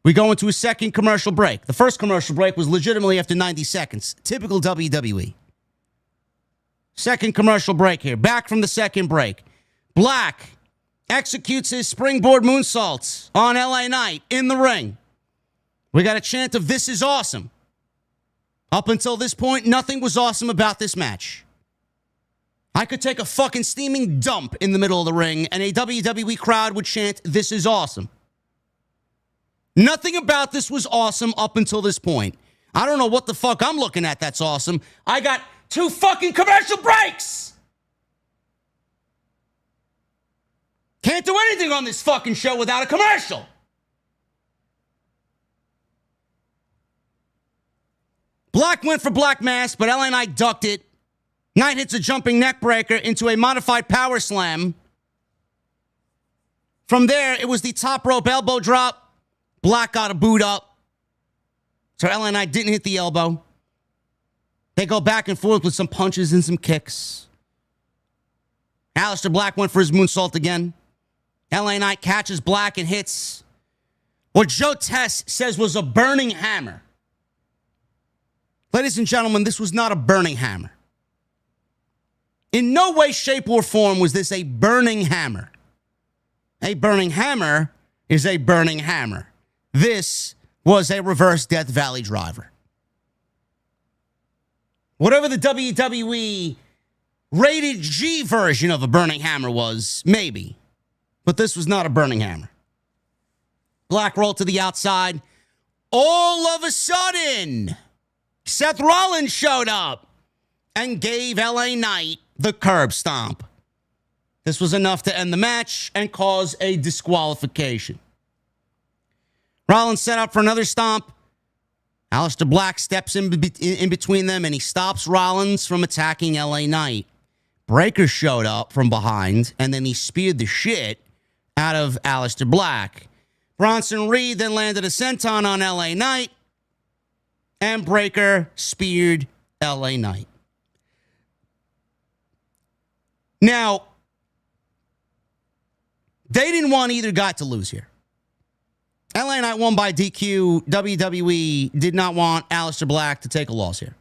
We go into a second commercial break. The first commercial break was legitimately after 90 seconds. Typical WWE. Second commercial break here. Back from the second break. Black executes his springboard moonsaults on LA Knight in the ring. We got a chant of "This is awesome." Up until this point, nothing was awesome about this match. I could take a fucking steaming dump in the middle of the ring and a WWE crowd would chant "This is awesome." Nothing about this was awesome up until this point. I don't know what the fuck I'm looking at that's awesome. I got 2 fucking commercial breaks. Can't do anything on this fucking show without a commercial. Black went for Black Mass, but LA Knight ducked it. Knight hits a jumping neck breaker into a modified power slam. From there, it was the top rope elbow drop. Black got a boot up. So LA Knight didn't hit the elbow. They go back and forth with some punches and some kicks. Aleister Black went for his moonsault again. LA Knight catches Black and hits what Joe Tess says was a burning hammer. Ladies and gentlemen, this was not a burning hammer. In no way, shape, or form was this a burning hammer. A burning hammer is a burning hammer. This was a reverse Death Valley driver. Whatever the WWE rated G version of a burning hammer was, maybe. But this was not a burning hammer. Black rolled to the outside. All of a sudden, Seth Rollins showed up and gave LA Knight the curb stomp. This was enough to end the match and cause a disqualification. Rollins set up for another stomp. Aleister Black steps in between them and he stops Rollins from attacking LA Knight. Breaker showed up from behind and then he speared the shit out of Aleister Black. Bronson Reed then landed a senton on LA Knight and Breaker speared LA Knight. Now, they didn't want either guy to lose here. LA Knight won by DQ. WWE did not want Aleister Black to take a loss here.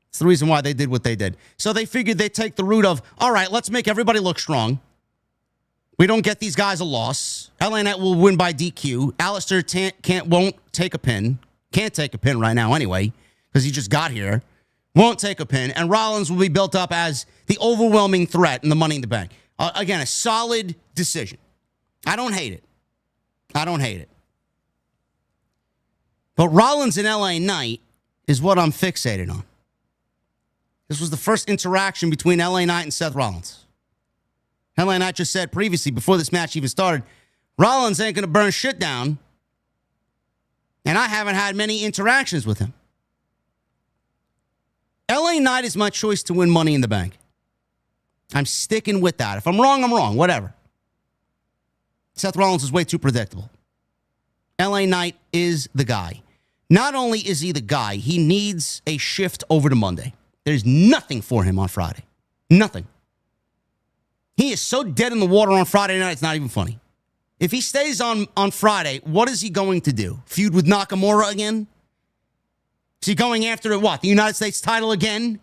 It's the reason why they did what they did. So they figured they'd take the route of, all right, let's make everybody look strong. We don't get these guys a loss. LA Knight will win by DQ. Aleister won't take a pin. Can't take a pin right now anyway, because he just got here. Won't take a pin. And Rollins will be built up as the overwhelming threat in the Money in the Bank. Again, a solid decision. I don't hate it. I don't hate it. But Rollins and LA Knight is what I'm fixated on. This was the first interaction between LA Knight and Seth Rollins. LA Knight just said previously, before this match even started, Rollins ain't going to burn shit down. And I haven't had many interactions with him. LA Knight is my choice to win Money in the Bank. I'm sticking with that. If I'm wrong, I'm wrong. Whatever. Seth Rollins is way too predictable. LA Knight is the guy. Not only is he the guy, he needs a shift over to Monday. There's nothing for him on Friday. Nothing. He is so dead in the water on Friday night, it's not even funny. If he stays on Friday, what is he going to do? Feud with Nakamura again? Is he going after what? The United States title again?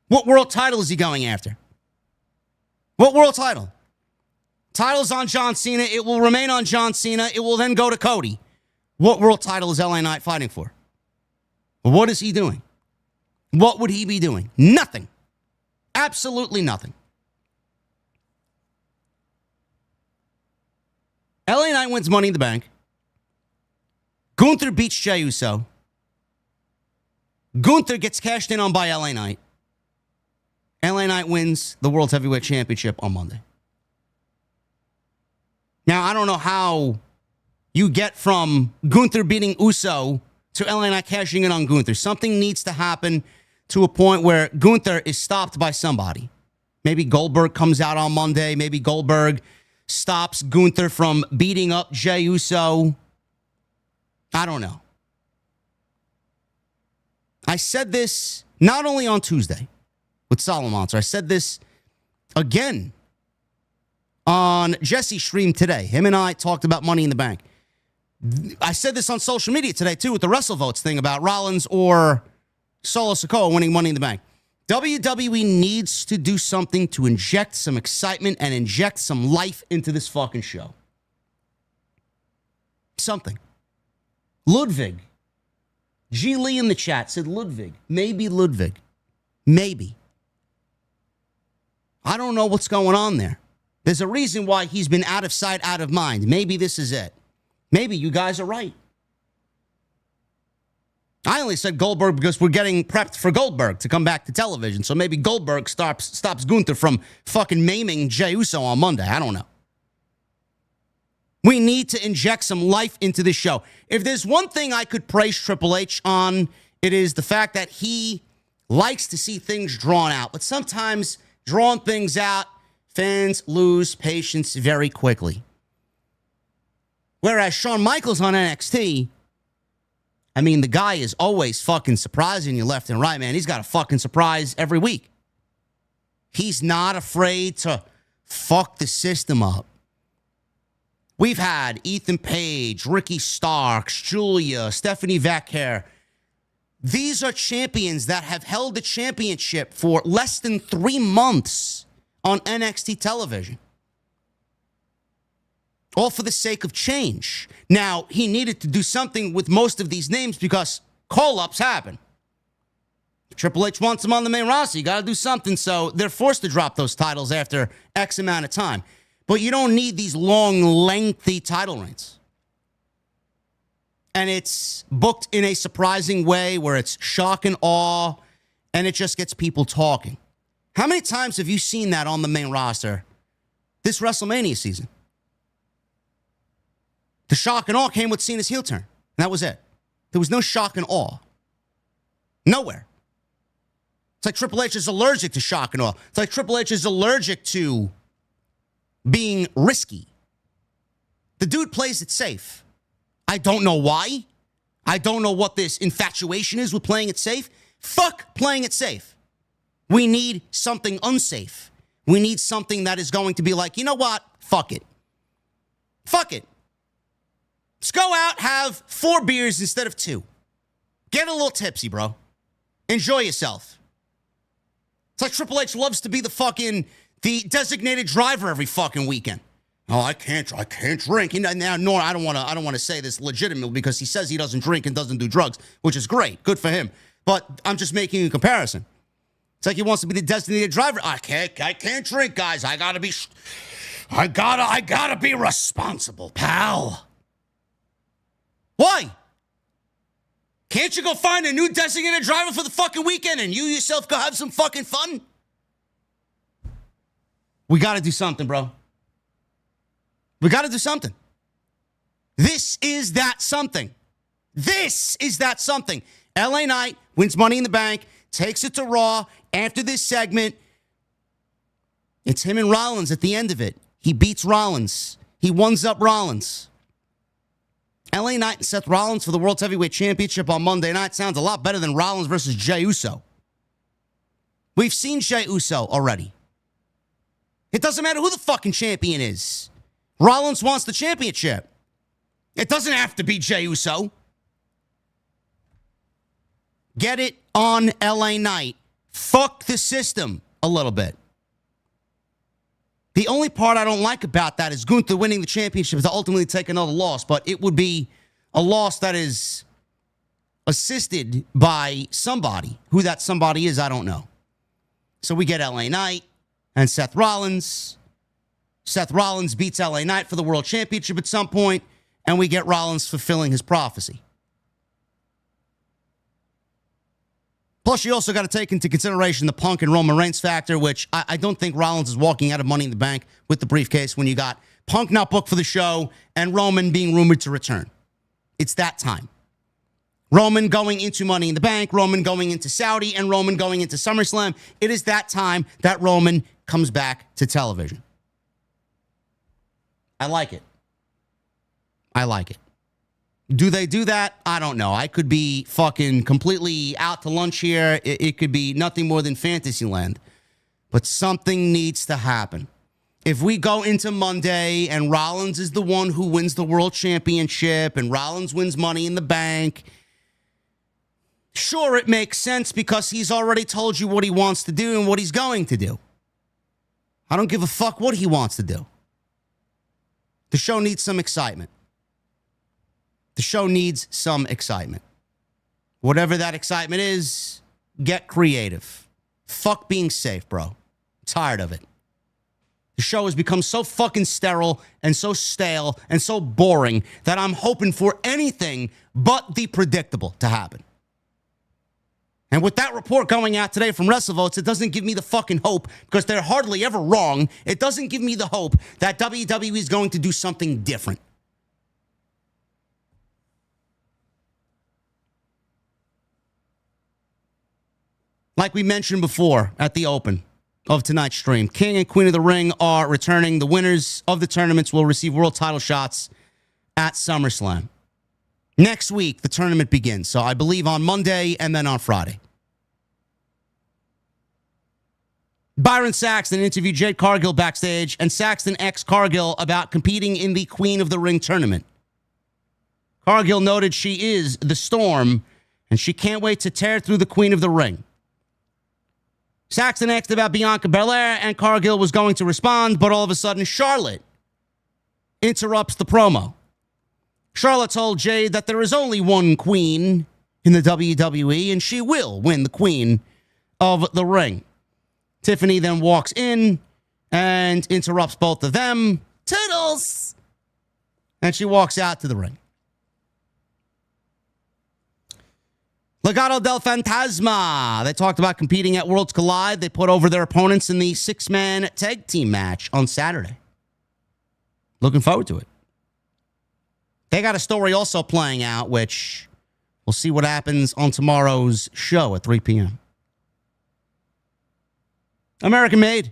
What world title is he going after? What world title? Title's on John Cena. It will remain on John Cena. It will then go to Cody. What world title is LA Knight fighting for? What is he doing? What would he be doing? Nothing. Absolutely nothing. LA Knight wins Money in the Bank. Gunther beats Jey Uso. Gunther gets cashed in on by LA Knight. LA Knight wins the World Heavyweight Championship on Monday. Now, I don't know how you get from Gunther beating Uso to LA Knight cashing in on Gunther. Something needs to happen to a point where Gunther is stopped by somebody. Maybe Goldberg comes out on Monday. Maybe Goldberg stops Gunther from beating up Jey Uso. I don't know. I said this not only on Tuesday with Solomon, I said this again on Jesse's stream today. Him and I talked about Money in the Bank. I said this on social media today, too, with the WrestleVotes thing about Rollins or Solo Sikoa winning Money in the Bank. WWE needs to do something to inject some excitement and inject some life into this fucking show. Something. Ludwig. G. Lee in the chat said Ludwig. Maybe Ludwig. Maybe. I don't know what's going on there. There's a reason why he's been out of sight, out of mind. Maybe this is it. Maybe you guys are right. I only said Goldberg because we're getting prepped for Goldberg to come back to television. So maybe Goldberg stops Gunther from fucking maiming Jey Uso on Monday. I don't know. We need to inject some life into this show. If there's one thing I could praise Triple H on, it is the fact that he likes to see things drawn out. But sometimes drawing things out, fans lose patience very quickly. Whereas Shawn Michaels on NXT I mean, the guy is always fucking surprising you left and right, man. He's got a fucking surprise every week. He's not afraid to fuck the system up. We've had Ethan Page, Ricky Starks, Giulia, Stephanie Vaquer. These are champions that have held the championship for less than 3 months on NXT television. All for the sake of change. Now, he needed to do something with most of these names because call-ups happen. Triple H wants them on the main roster. You got to do something, so they're forced to drop those titles after X amount of time. But you don't need these long, lengthy title reigns. And it's booked in a surprising way where it's shock and awe, and it just gets people talking. How many times have you seen that on the main roster this WrestleMania season? The shock and awe came with Cena's heel turn. And that was it. There was no shock and awe. Nowhere. It's like Triple H is allergic to shock and awe. It's like Triple H is allergic to being risky. The dude plays it safe. I don't know why. I don't know what this infatuation is with playing it safe. Fuck playing it safe. We need something unsafe. We need something that is going to be like, you know what? Fuck it. Fuck it. Let's go out, have 4 beers instead of 2. Get a little tipsy, bro. Enjoy yourself. It's like Triple H loves to be the designated driver every fucking weekend. Oh, I can't drink. And now, nor I don't want to say this legitimately because he says he doesn't drink and doesn't do drugs, which is great, good for him. But I'm just making a comparison. It's like he wants to be the designated driver. I can't drink, guys. I gotta be responsible, pal. Why? Can't you go find a new designated driver for the fucking weekend and you yourself go have some fucking fun? We got to do something, bro. We got to do something. This is that something. This is that something. LA Knight wins Money in the Bank, takes it to Raw after this segment. It's him and Rollins at the end of it. He beats Rollins. He ones up Rollins. LA Knight and Seth Rollins for the World Heavyweight Championship on Monday night sounds a lot better than Rollins versus Jey Uso. We've seen Jey Uso already. It doesn't matter who the fucking champion is. Rollins wants the championship. It doesn't have to be Jey Uso. Get it on LA Knight. Fuck the system a little bit. The only part I don't like about that is Gunther winning the championship to ultimately take another loss, but it would be a loss that is assisted by somebody. Who that somebody is, I don't know. So we get LA Knight and Seth Rollins. Seth Rollins beats LA Knight for the World Championship at some point, and we get Rollins fulfilling his prophecy. Plus, you also got to take into consideration the Punk and Roman Reigns factor, which I don't think Rollins is walking out of Money in the Bank with the briefcase when you got Punk not booked for the show and Roman being rumored to return. It's that time. Roman going into Money in the Bank, Roman going into Saudi, and Roman going into SummerSlam. It is that time that Roman comes back to television. I like it. I like it. Do they do that? I don't know. I could be fucking completely out to lunch here. It could be nothing more than Fantasyland. But something needs to happen. If we go into Monday and Rollins is the one who wins the World Championship and Rollins wins Money in the Bank, sure, it makes sense because he's already told you what he wants to do and what he's going to do. I don't give a fuck what he wants to do. The show needs some excitement. The show needs some excitement. Whatever that excitement is, get creative. Fuck being safe, bro. I'm tired of it. The show has become so fucking sterile and so stale and so boring that I'm hoping for anything but the predictable to happen. And with that report going out today from WrestleVotes, it doesn't give me the fucking hope, because they're hardly ever wrong. It doesn't give me the hope that WWE is going to do something different. Like we mentioned before at the open of tonight's stream, King and Queen of the Ring are returning. The winners of the tournaments will receive world title shots at SummerSlam. Next week, the tournament begins. So I believe on Monday and then on Friday. Byron Saxton interviewed Jade Cargill backstage, and Saxton asked Cargill about competing in the Queen of the Ring tournament. Cargill noted she is the Storm, and she can't wait to tear through the Queen of the Ring. Saxton asked about Bianca Belair, and Cargill was going to respond, but all of a sudden, Charlotte interrupts the promo. Charlotte told Jade that there is only one queen in the WWE, and she will win the Queen of the Ring. Tiffany then walks in and interrupts both of them. Toodles! And she walks out to the ring. Legado del Fantasma. They talked about competing at Worlds Collide. They put over their opponents in the 6-man tag team match on Saturday. Looking forward to it. They got a story also playing out, which we'll see what happens on tomorrow's show at 3 p.m. American Made.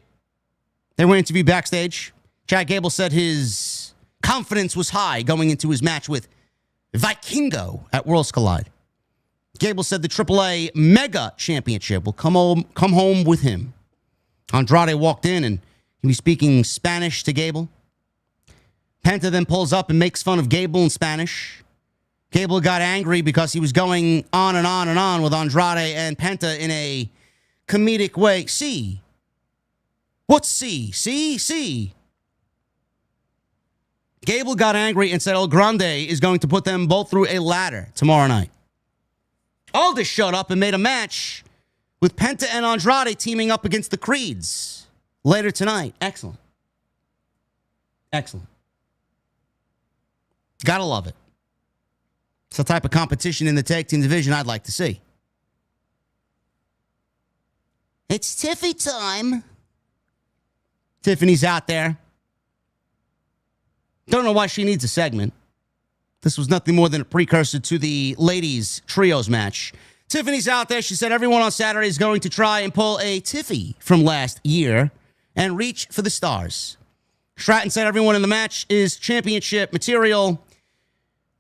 They were interviewed backstage. Chad Gable said his confidence was high going into his match with Vikingo at Worlds Collide. Gable said the AAA Mega Championship will come home with him. Andrade walked in and he was speaking Spanish to Gable. Penta then pulls up and makes fun of Gable in Spanish. Gable got angry because he was going on and on and on with Andrade and Penta in a comedic way. See? What's see? See? Gable got angry and said El Grande is going to put them both through a ladder tomorrow night. Aldis showed up and made a match with Penta and Andrade teaming up against the Creeds later tonight. Excellent. Gotta love it. It's the type of competition in the tag team division I'd like to see. It's Tiffy time. Tiffany's out there. Don't know why she needs a segment. This was nothing more than a precursor to the ladies' trios match. Tiffany's out there. She said everyone on Saturday is going to try and pull a Tiffy from last year and reach for the stars. Stratton said everyone in the match is championship material.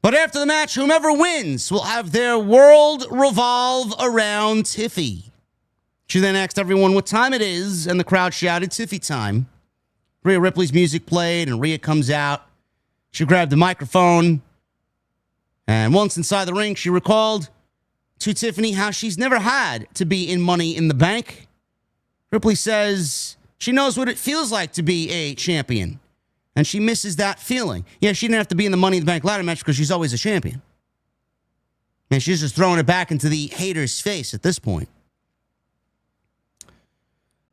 But after the match, whomever wins will have their world revolve around Tiffy. She then asked everyone what time it is, and the crowd shouted, Tiffy time. Rhea Ripley's music played, and Rhea comes out. She grabbed the microphone, and once inside the ring, she recalled to Tiffany how she's never had to be in Money in the Bank. Ripley says she knows what it feels like to be a champion, and she misses that feeling. Yeah, she didn't have to be in the Money in the Bank ladder match because she's always a champion. And she's just throwing it back into the hater's face at this point.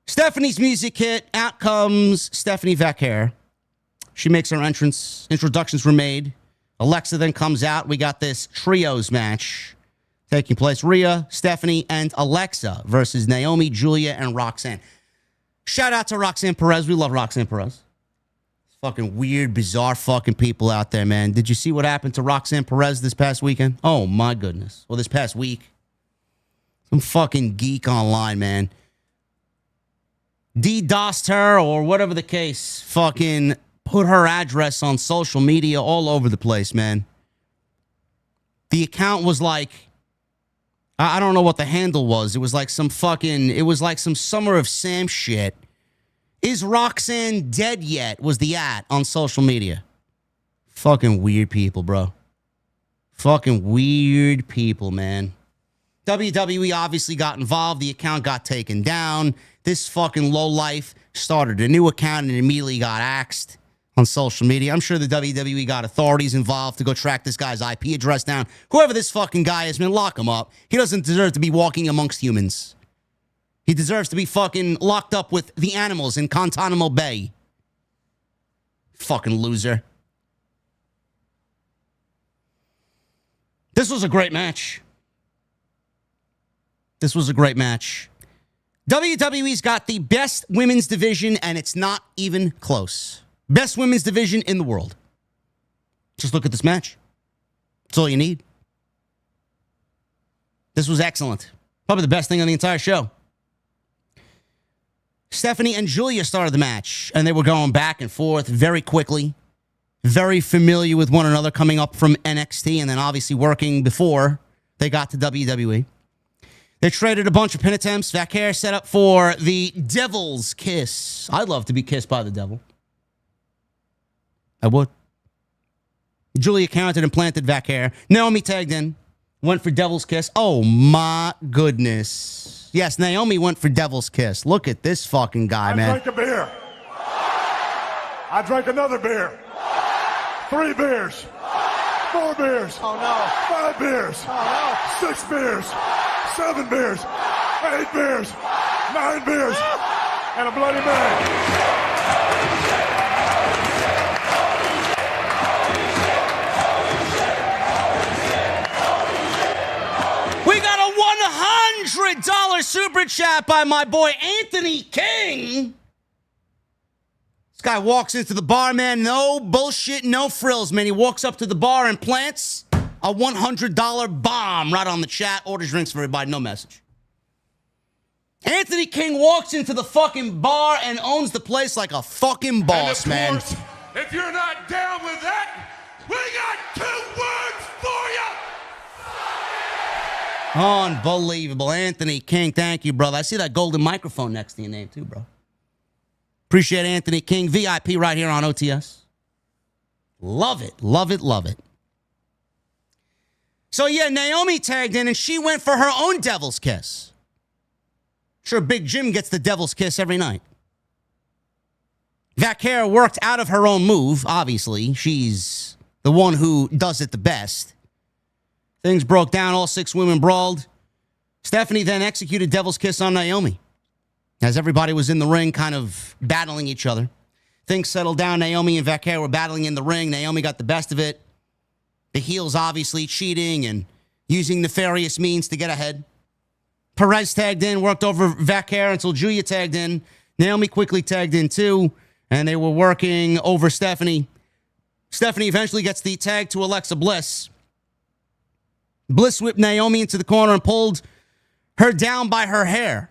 Stephanie's music hit. Out comes Stephanie Vaquer. She makes her entrance. Introductions were made. Alexa then comes out. We got this trios match taking place. Rhea, Stephanie, and Alexa versus Naomi, Giulia, and Roxanne. Shout out to Roxanne Perez. We love Roxanne Perez. Fucking weird, bizarre fucking people out there, man. Did you see what happened to Roxanne Perez this past weekend? Oh, my goodness. Well, this past week. Some fucking geek online, man. DDoSed her or whatever the case. Fucking put her address on social media all over the place, man. The account was like, I don't know what the handle was. It was like some Summer of Sam shit. Is Roxanne dead yet? Was the on social media. Fucking weird people, bro. Fucking weird people, man. WWE obviously got involved. The account got taken down. This fucking lowlife started a new account and immediately got axed on social media. I'm sure the WWE got authorities involved to go track this guy's IP address down. Whoever this fucking guy is, man, lock him up. He doesn't deserve to be walking amongst humans. He deserves to be fucking locked up with the animals in Guantanamo Bay. Fucking loser. This was a great match. WWE's got the best women's division, and it's not even close. Best women's division in the world. Just look at this match. That's all you need. This was excellent. Probably the best thing on the entire show. Stephanie and Giulia started the match, and they were going back and forth very quickly. very familiar with one another coming up from NXT and then obviously working before they got to WWE. They traded a bunch of pin attempts. Vaquer set up for the Devil's Kiss. I'd love to be kissed by the devil. I would. Giulia countered and planted Vaquer. Naomi tagged in. Went for Devil's Kiss. Oh, my goodness. Yes, Naomi went for Devil's Kiss. Look at this fucking guy, man. I drank a beer. I drank another beer. 3 beers. 4 beers. Oh no. 5 beers. Oh 6 beers. 7 beers. 8 beers. 9 beers. And a Bloody Mary. We got a $100 super chat by my boy Anthony King. This guy walks into the bar, man. No bullshit, no frills, man. He walks up to the bar and plants a $100 bomb right on the chat. Orders drinks for everybody, no message. Anthony King walks into the fucking bar and owns the place like a fucking boss, man. Course, if you're not down with that, we got 2 words for you. Unbelievable. Anthony King, thank you, brother. I see that golden microphone next to your name, too, bro. Appreciate Anthony King. VIP right here on OTS. Love it, love it, love it. So, yeah, Naomi tagged in, and she went for her own Devil's Kiss. Sure, Big Jim gets the Devil's Kiss every night. Vaquer worked out of her own move, obviously. She's the one who does it the best. Things broke down. All 6 women brawled. Stephanie then executed Devil's Kiss on Naomi. As everybody was in the ring kind of battling each other. Things settled down. Naomi and Vaquer were battling in the ring. Naomi got the best of it. The heels obviously cheating and using nefarious means to get ahead. Perez tagged in, worked over Vaquer until Giulia tagged in. Naomi quickly tagged in too, and they were working over Stephanie. Stephanie eventually gets the tag to Alexa Bliss. Bliss whipped Naomi into the corner and pulled her down by her hair.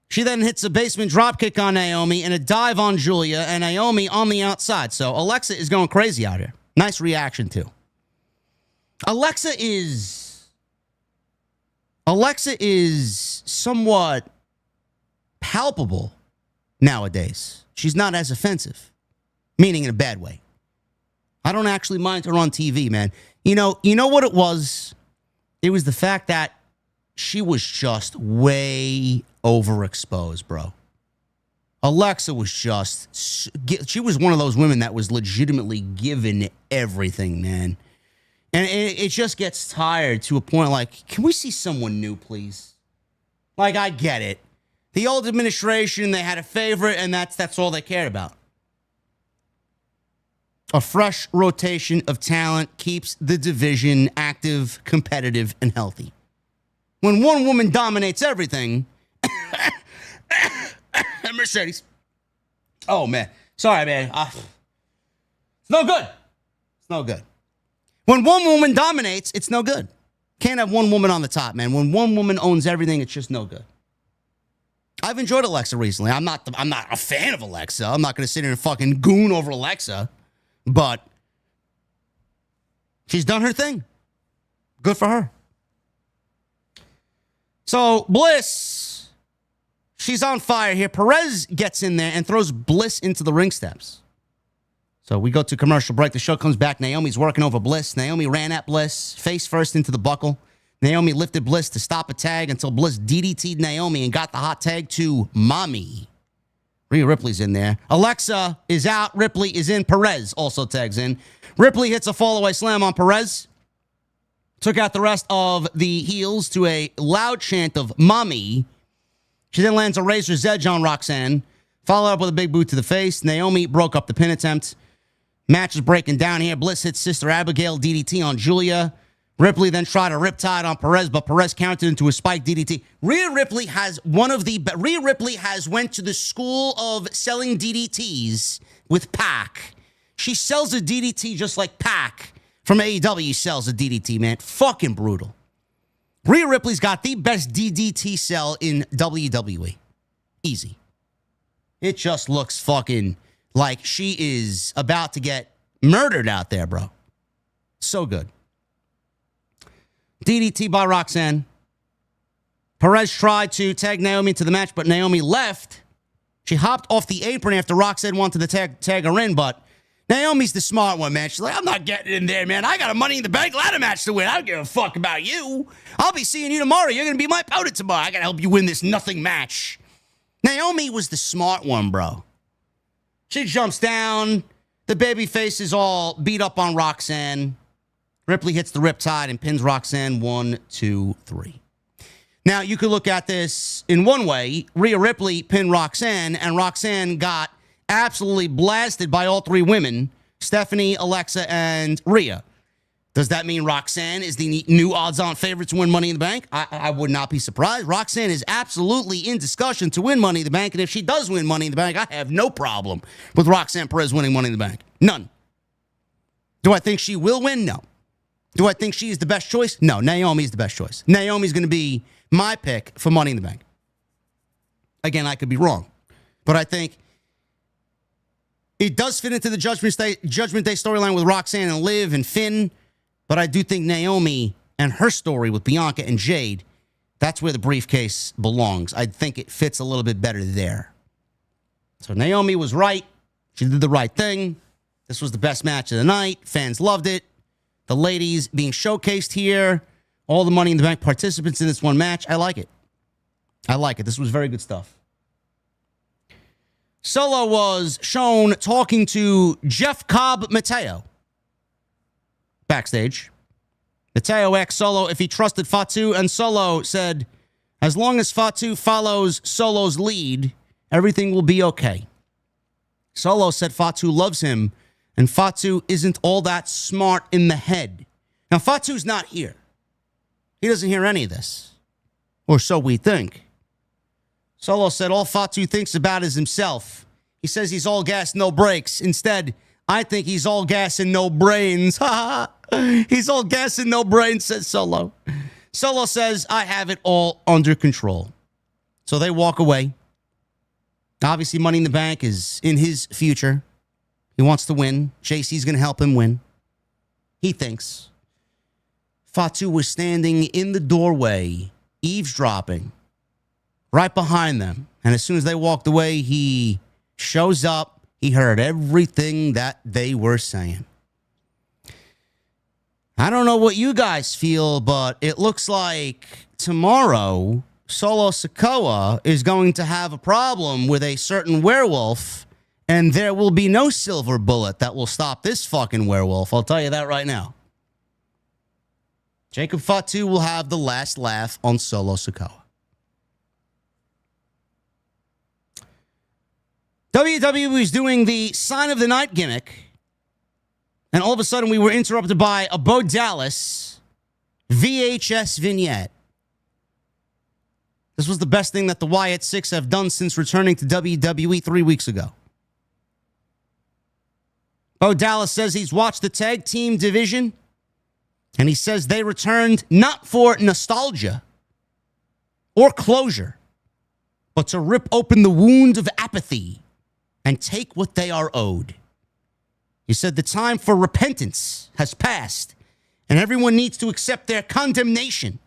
She then hits a basement dropkick on Naomi and a dive on Giulia, and Naomi on the outside. So Alexa is going crazy out here. Nice reaction, too. Alexa is somewhat palpable nowadays. She's not as offensive, meaning in a bad way. I don't actually mind her on TV, man. You know what it was? It was the fact that she was just way overexposed, bro. Alexa was she was one of those women that was legitimately given everything, man. And it just gets tired to a point like, can we see someone new, please? Like, I get it. The old administration, they had a favorite, and that's all they cared about. A fresh rotation of talent keeps the division active, competitive, and healthy. When one woman dominates everything, Mercedes. Oh, man. Sorry, man. It's no good. It's no good. When one woman dominates, it's no good. Can't have one woman on the top, man. When one woman owns everything, it's just no good. I've enjoyed Alexa recently. I'm not a fan of Alexa. I'm not going to sit here and fucking goon over Alexa. But she's done her thing. Good for her. So, Bliss, she's on fire here. Perez gets in there and throws Bliss into the ring steps. So we go to commercial break. The show comes back. Naomi's working over Bliss. Naomi ran at Bliss, face first into the buckle. Naomi lifted Bliss to stop a tag until Bliss DDT'd Naomi and got the hot tag to Mommy. Rhea Ripley's in there. Alexa is out. Ripley is in. Perez also tags in. Ripley hits a fallaway slam on Perez. Took out the rest of the heels to a loud chant of Mommy. She then lands a razor's edge on Roxanne. Followed up with a big boot to the face. Naomi broke up the pin attempt. Match is breaking down here. Bliss hits Sister Abigail DDT on Giulia. Ripley then tried a riptide on Perez, but Perez countered into a spike DDT. Rhea Ripley has went to the school of selling DDTs with Pac. She sells a DDT just like Pac from AEW sells a DDT, man. Fucking brutal. Rhea Ripley's got the best DDT sell in WWE. Easy. It just looks fucking like she is about to get murdered out there, bro. So good. DDT by Roxanne. Perez tried to tag Naomi into the match, but Naomi left. She hopped off the apron after Roxanne wanted to tag her in, but Naomi's the smart one, man. She's like, I'm not getting in there, man. I got a Money in the Bank ladder match to win. I don't give a fuck about you. I'll be seeing you tomorrow. You're going to be my opponent tomorrow. I got to help you win this nothing match. Naomi was the smart one, bro. She jumps down. The babyface is all beat up on Roxanne. Ripley hits the riptide and pins Roxanne 1, 2, 3. Now, you could look at this in one way. Rhea Ripley pinned Roxanne, and Roxanne got absolutely blasted by all three women, Stephanie, Alexa, and Rhea. Does that mean Roxanne is the new odds-on favorite to win Money in the Bank? I would not be surprised. Roxanne is absolutely in discussion to win Money in the Bank, and if she does win Money in the Bank, I have no problem with Roxanne Perez winning Money in the Bank. None. Do I think she will win? No. Do I think she is the best choice? No. Naomi is the best choice. Naomi's going to be my pick for Money in the Bank. Again, I could be wrong, but I think it does fit into the Judgment Day storyline with Roxanne and Liv and Finn, but I do think Naomi and her story with Bianca and Jade, that's where the briefcase belongs. I think it fits a little bit better there. So Naomi was right. She did the right thing. This was the best match of the night. Fans loved it. The ladies being showcased here. All the Money in the Bank participants in this one match. I like it. I like it. This was very good stuff. Solo was shown talking to Jeff Cobb Mateo backstage. Mateo asked Solo if he trusted Fatu, and Solo said, as long as Fatu follows Solo's lead, everything will be okay. Solo said Fatu loves him, and Fatu isn't all that smart in the head. Now, Fatu's not here. He doesn't hear any of this. Or so we think. Solo said all Fatu thinks about is himself. He says he's all gas, no brakes. Instead, I think he's all gas and no brains. He's all gas and no brains, says Solo. Solo says, I have it all under control. So they walk away. Obviously, Money in the Bank is in his future. He wants to win. JC's going to help him win. He thinks. Fatu was standing in the doorway, eavesdropping, right behind them. And as soon as they walked away, he shows up. He heard everything that they were saying. I don't know what you guys feel, but it looks like tomorrow, Solo Sikoa is going to have a problem with a certain werewolf, and there will be no silver bullet that will stop this fucking werewolf. I'll tell you that right now. Jacob Fatu will have the last laugh on Solo Sikoa. WWE is doing the Sign of the Night gimmick, and all of a sudden we were interrupted by a Bo Dallas VHS vignette. This was the best thing that the Wyatt Six have done since returning to WWE 3 weeks ago. Bo Dallas says he's watched the tag team division, and he says they returned not for nostalgia or closure, but to rip open the wound of apathy and take what they are owed. He said the time for repentance has passed, and everyone needs to accept their condemnation,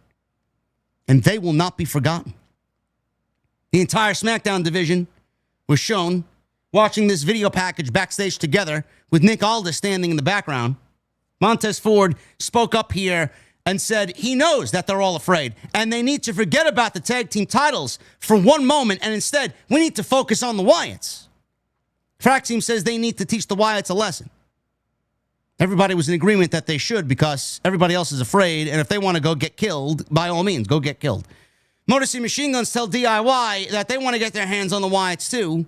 and they will not be forgotten. The entire SmackDown division was shown watching this video package backstage together with Nick Aldis standing in the background. Montez Ford spoke up here and said he knows that they're all afraid, and they need to forget about the tag team titles for one moment, and instead, we need to focus on the Wyatts. Frack Team says they need to teach the Wyatts a lesson. Everybody was in agreement that they should because everybody else is afraid, and if they want to go get killed, by all means, go get killed. Motor City Machine Guns tell DIY that they want to get their hands on the Wyatts too.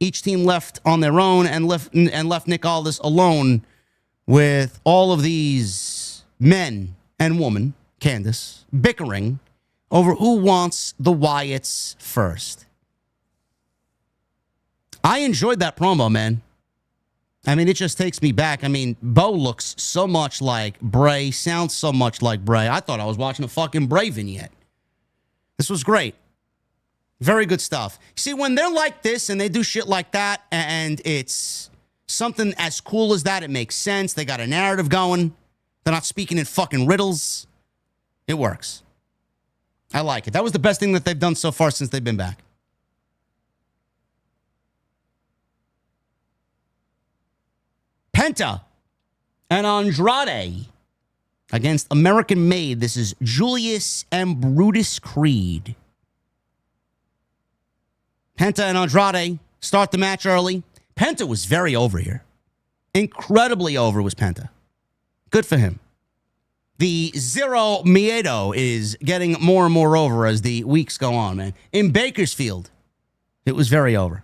Each team left on their own and left Nick Aldis alone with all of these men and woman, Candace, bickering over who wants the Wyatts first. I enjoyed that promo, man. I mean, it just takes me back. I mean, Bo looks so much like Bray, sounds so much like Bray. I thought I was watching a fucking Bray vignette. This was great. Very good stuff. See, when they're like this and they do shit like that and it's something as cool as that, it makes sense. They got a narrative going. They're not speaking in fucking riddles. It works. I like it. That was the best thing that they've done so far since they've been back. Penta and Andrade against American Made. This is Julius and Brutus Creed. Penta and Andrade start the match early. Penta was very over here. Incredibly over was Penta. Good for him. The Zero Miedo is getting more and more over as the weeks go on, man. In Bakersfield, it was very over.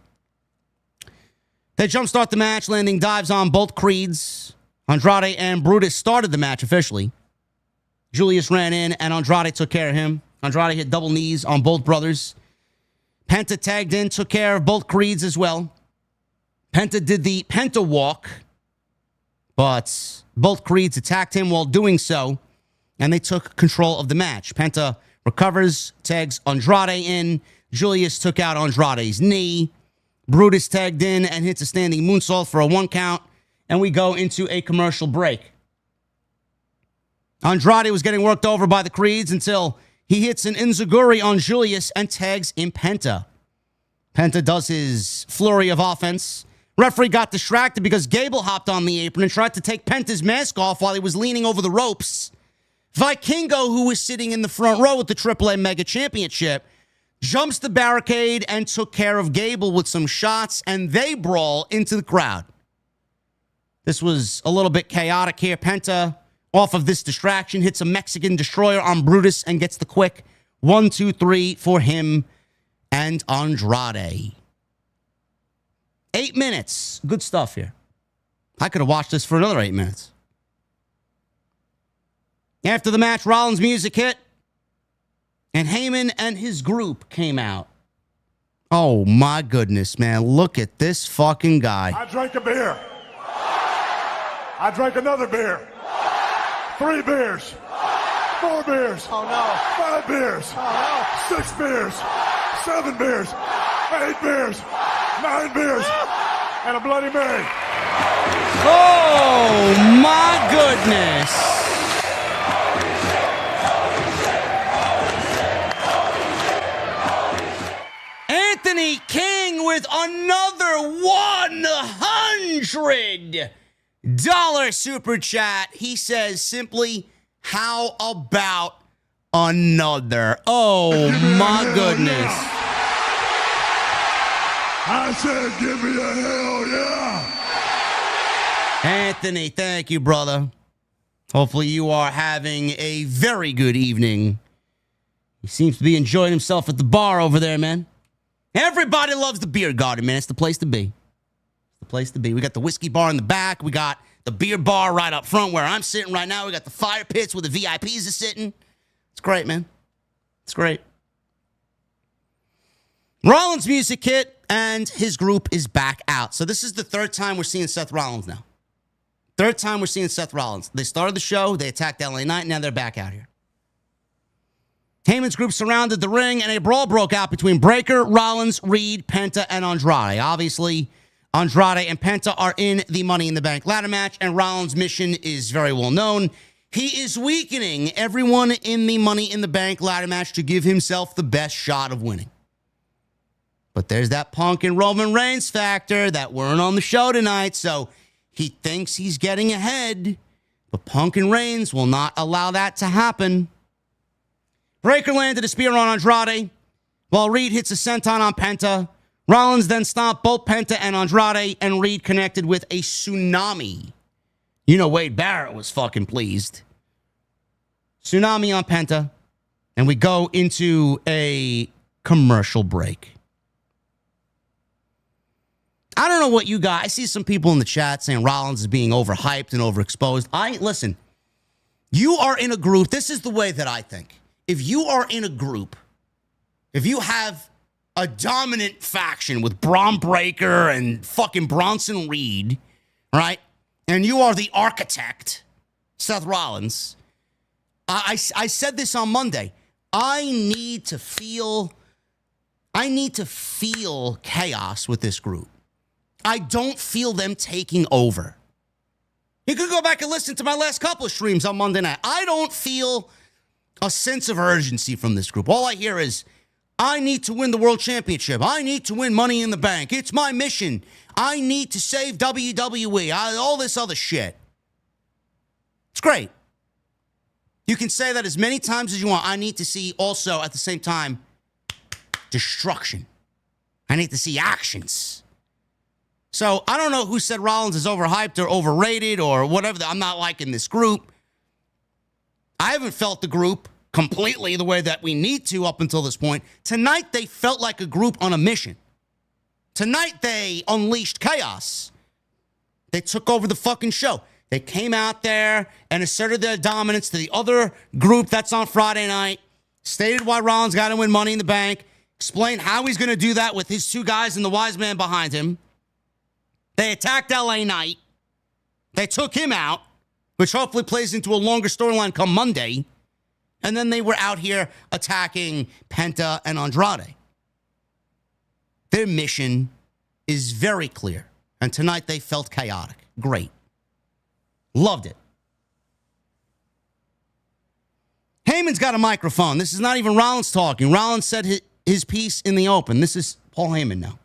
They jumpstart the match, landing dives on both Creeds. Andrade and Brutus started the match officially. Julius ran in, and Andrade took care of him. Andrade hit double knees on both brothers. Penta tagged in, took care of both Creeds as well. Penta did the Penta walk, but both Creeds attacked him while doing so, and they took control of the match. Penta recovers, tags Andrade in. Julius took out Andrade's knee. Brutus tagged in and hits a standing moonsault for a 1 count, and we go into a commercial break. Andrade was getting worked over by the Creeds until he hits an enziguri on Julius and tags in Penta. Penta does his flurry of offense. Referee got distracted because Gable hopped on the apron and tried to take Penta's mask off while he was leaning over the ropes. Vikingo, who was sitting in the front row with the AAA Mega Championship, jumps the barricade and took care of Gable with some shots, and they brawl into the crowd. This was a little bit chaotic here. Penta, off of this distraction, hits a Mexican destroyer on Brutus and gets the quick 1, 2, 3 for him and Andrade. 8 minutes. Good stuff here. I could have watched this for another 8 minutes. After the match, Rollins' music hit, and Heyman and his group came out. Oh, my goodness, man. Look at this fucking guy. I drank a beer. I drank another beer. 3 beers. 4 beers. Oh, no. 5 beers. Oh, 6 beers. 7 beers. 8 beers. 9 beers. And a Bloody Mary. Oh, my goodness. Anthony King with another $100 super chat. He says simply, how about another? Oh, my goodness. I said, give me a hell yeah. Anthony, thank you, brother. Hopefully you are having a very good evening. He seems to be enjoying himself at the bar over there, man. Everybody loves the beer garden, man. It's the place to be. It's the place to be. We got the whiskey bar in the back. We got the beer bar right up front where I'm sitting right now. We got the fire pits where the VIPs are sitting. It's great, man. It's great. Rollins' music hit, and his group is back out. So this is the third time we're seeing Seth Rollins now. Third time we're seeing Seth Rollins. They started the show. They attacked LA Knight. Now they're back out here. Heyman's group surrounded the ring, and a brawl broke out between Breakker, Rollins, Reed, Penta, and Andrade. Obviously, Andrade and Penta are in the Money in the Bank ladder match, and Rollins' mission is very well known. He is weakening everyone in the Money in the Bank ladder match to give himself the best shot of winning. But there's that Punk and Roman Reigns factor that weren't on the show tonight, so he thinks he's getting ahead, but Punk and Reigns will not allow that to happen. Breakker landed a spear on Andrade, while Reed hits a senton on Penta. Rollins then stomped both Penta and Andrade, and Reed connected with a tsunami. You know Wade Barrett was fucking pleased. Tsunami on Penta, and we go into a commercial break. I don't know what you got. I see some people in the chat saying Rollins is being overhyped and overexposed. Listen, you are in a group. This is the way that I think. If you are in a group, if you have a dominant faction with Braun Breaker and fucking Bronson Reed, right? And you are the architect, Seth Rollins. I said this on Monday. I need to feel chaos with this group. I don't feel them taking over. You could go back and listen to my last couple of streams on Monday night. I don't feel a sense of urgency from this group. All I hear is, I need to win the world championship. I need to win Money in the Bank. It's my mission. I need to save WWE. All this other shit. It's great. You can say that as many times as you want. I need to see also, at the same time, destruction. I need to see actions. So I don't know who said Rollins is overhyped or overrated or whatever. I'm not liking this group. I haven't felt the group completely the way that we need to up until this point. Tonight, they felt like a group on a mission. Tonight, they unleashed chaos. They took over the fucking show. They came out there and asserted their dominance to the other group that's on Friday night, stated why Rollins got to win Money in the Bank, explained how he's going to do that with his two guys and the wise man behind him. They attacked LA Knight. They took him out, which hopefully plays into a longer storyline come Monday. And then they were out here attacking Penta and Andrade. Their mission is very clear. And tonight they felt chaotic. Great. Loved it. Heyman's got a microphone. This is not even Rollins talking. Rollins said his piece in the open. This is Paul Heyman now.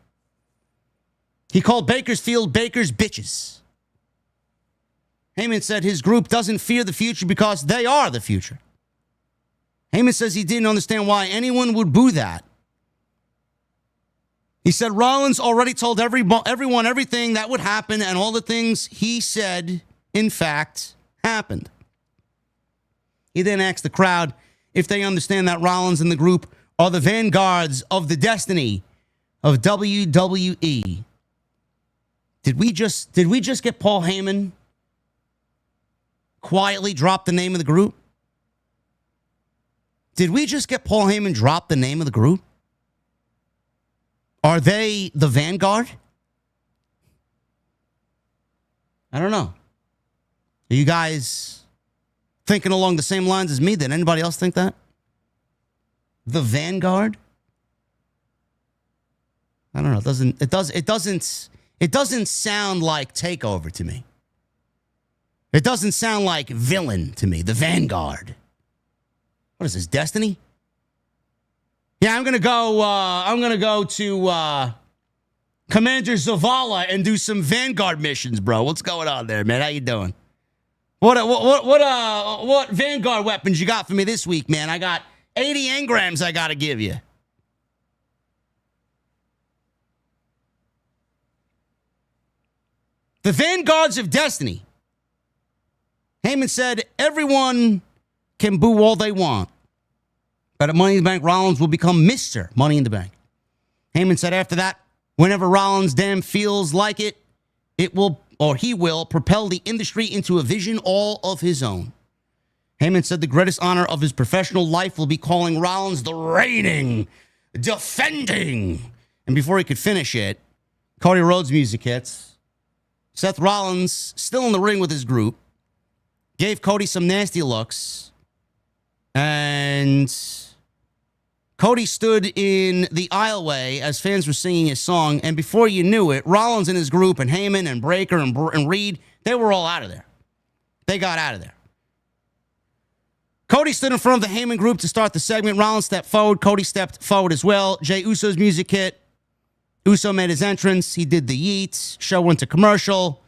He called Bakersfield Baker's bitches. Heyman said his group doesn't fear the future because they are the future. Heyman says he didn't understand why anyone would boo that. He said Rollins already told everyone everything that would happen, and all the things he said, in fact, happened. He then asked the crowd if they understand that Rollins and the group are the vanguards of the destiny of WWE. Did we just get Paul Heyman quietly drop the name of the group? Did we just get Paul Heyman drop the name of the group? Are they the vanguard? I don't know. Are you guys thinking along the same lines as me? Did anybody else think that? The vanguard? I don't know. It doesn't sound like takeover to me. It doesn't sound like villain to me. The vanguard. What is this, Destiny? Yeah, I'm gonna go to Commander Zavala and do some Vanguard missions, bro. What's going on there, man? How you doing? What Vanguard weapons you got for me this week, man? I got 80 engrams I gotta give you. The Vanguards of Destiny. Heyman said everyone can boo all they want, but at Money in the Bank, Rollins will become Mr. Money in the Bank. Heyman said after that, whenever Rollins damn feels like it, he will propel the industry into a vision all of his own. Heyman said the greatest honor of his professional life will be calling Rollins the reigning, defending. And before he could finish it, Cody Rhodes' music hits. Seth Rollins, still in the ring with his group, gave Cody some nasty looks. And Cody stood in the aisleway as fans were singing his song. And before you knew it, Rollins and his group and Heyman and Breaker and Reed, they were all out of there. They got out of there. Cody stood in front of the Heyman group to start the segment. Rollins stepped forward. Cody stepped forward as well. Jey Uso's music hit. Uso made his entrance. He did the yeets. Show went to commercial.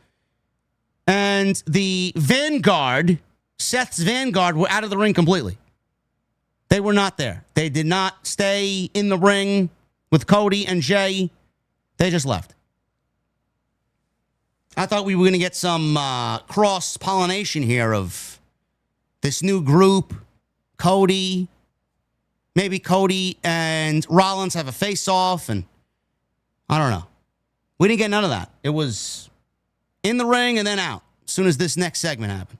And the Vanguard, Seth's Vanguard, were out of the ring completely. They were not there. They did not stay in the ring with Cody and Jey. They just left. I thought we were going to get some cross-pollination here of this new group. Cody. Maybe Cody and Rollins have a face-off, and I don't know. We didn't get none of that. It was in the ring and then out as soon as this next segment happened.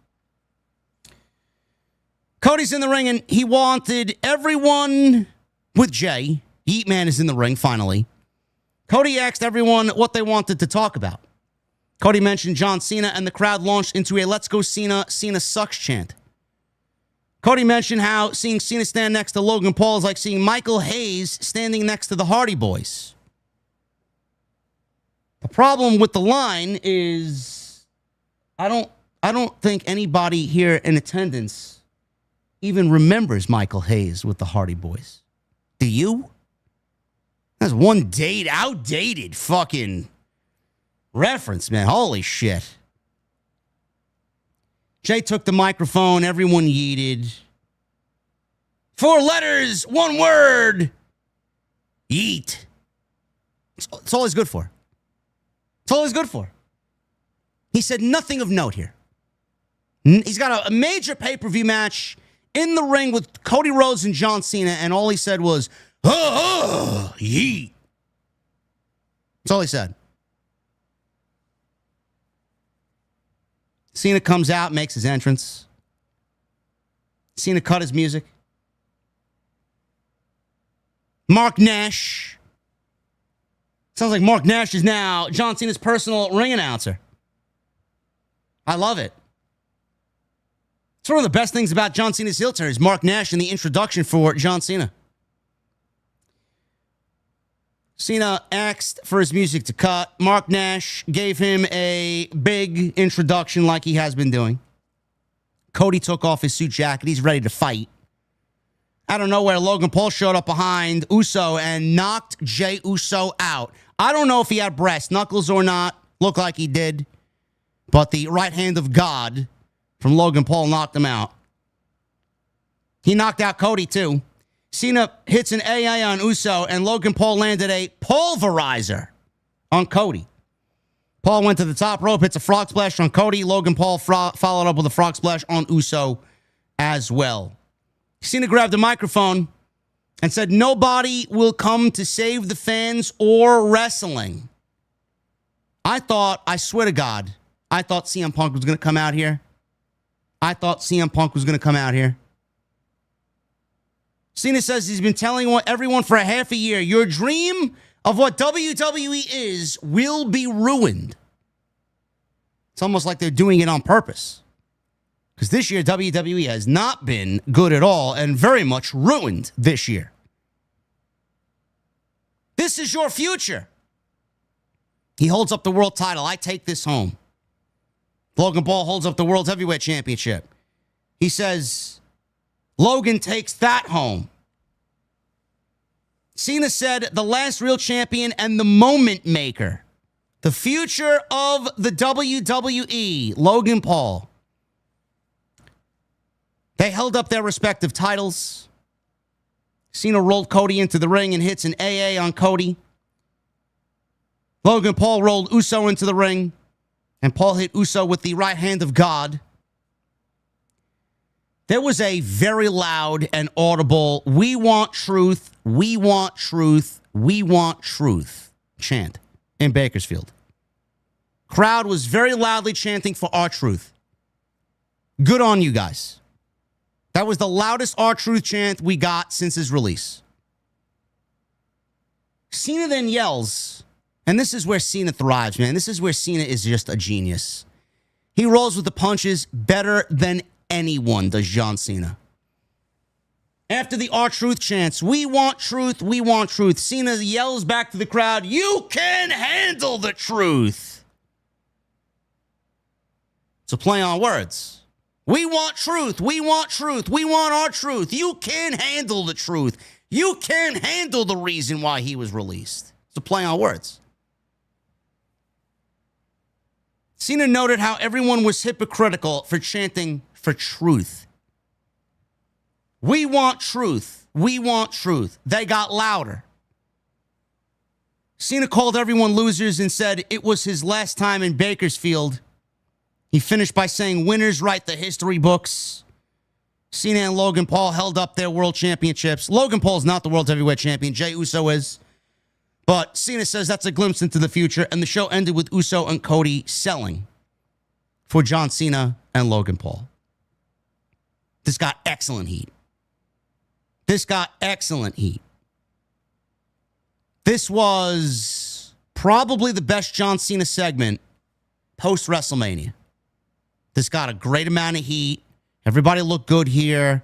Cody's in the ring, and he wanted everyone with Jey. Yeet Man is in the ring, finally. Cody asked everyone what they wanted to talk about. Cody mentioned John Cena, and the crowd launched into a "Let's go Cena, Cena sucks" chant. Cody mentioned how seeing Cena stand next to Logan Paul is like seeing Michael Hayes standing next to the Hardy Boys. The problem with the line is I don't think anybody here in attendance even remembers Michael Hayes with the Hardy Boys. Do you? That's one outdated fucking reference, man. Holy shit. Jay took the microphone. Everyone yeeted. 4 letters, 1 word. Yeet. It's all he's good for. It's all he's good for. He said nothing of note here. He's got a major pay-per-view match in the ring with Cody Rhodes and John Cena, and all he said was, yeet. That's all he said. Cena comes out, makes his entrance. Cena cut his music. Mark Nash. Sounds like Mark Nash is now John Cena's personal ring announcer. I love it. It's one of the best things about John Cena's heel turn is Mark Nash in the introduction for John Cena. Cena asked for his music to cut. Mark Nash gave him a big introduction like he has been doing. Cody took off his suit jacket. He's ready to fight. Out of nowhere, Logan Paul showed up behind Uso and knocked Jey Uso out. I don't know if he had breast knuckles or not. Looked like he did. But the right hand of God from Logan Paul knocked him out. He knocked out Cody, too. Cena hits an AA on Uso, and Logan Paul landed a pulverizer on Cody. Paul went to the top rope, hits a frog splash on Cody. Logan Paul followed up with a frog splash on Uso as well. Cena grabbed the microphone and said, "Nobody will come to save the fans or wrestling." I swear to God, I thought CM Punk was going to come out here. Cena says he's been telling everyone for a half a year, your dream of what WWE is will be ruined. It's almost like they're doing it on purpose. Because this year, WWE has not been good at all and very much ruined this year. This is your future. He holds up the world title. I take this home. Logan Paul holds up the World Heavyweight Championship. He says, Logan takes that home. Cena said, the last real champion and the moment maker. The future of the WWE, Logan Paul. They held up their respective titles. Cena rolled Cody into the ring and hits an AA on Cody. Logan Paul rolled Uso into the ring, and Paul hit Uso with the right hand of God. There was a very loud and audible, we want truth, we want truth, we want truth chant in Bakersfield. Crowd was very loudly chanting for our truth. Good on you guys. That was the loudest R-Truth chant we got since his release. Cena then yells, and this is where Cena thrives, man. This is where Cena is just a genius. He rolls with the punches better than anyone does John Cena. After the R-Truth chants, we want truth, we want truth. Cena yells back to the crowd, you can handle the truth. It's a play on words. We want truth. We want truth. We want our truth. You can handle the truth. You can handle the reason why he was released. It's a play on words. Cena noted how everyone was hypocritical for chanting for truth. We want truth. We want truth. They got louder. Cena called everyone losers and said it was his last time in Bakersfield. He finished by saying, winners write the history books. Cena and Logan Paul held up their world championships. Logan Paul is not the world heavyweight champion. Jey Uso is. But Cena says that's a glimpse into the future. And the show ended with Uso and Cody selling for John Cena and Logan Paul. This got excellent heat. This was probably the best John Cena segment post-WrestleMania. This got a great amount of heat. Everybody looked good here.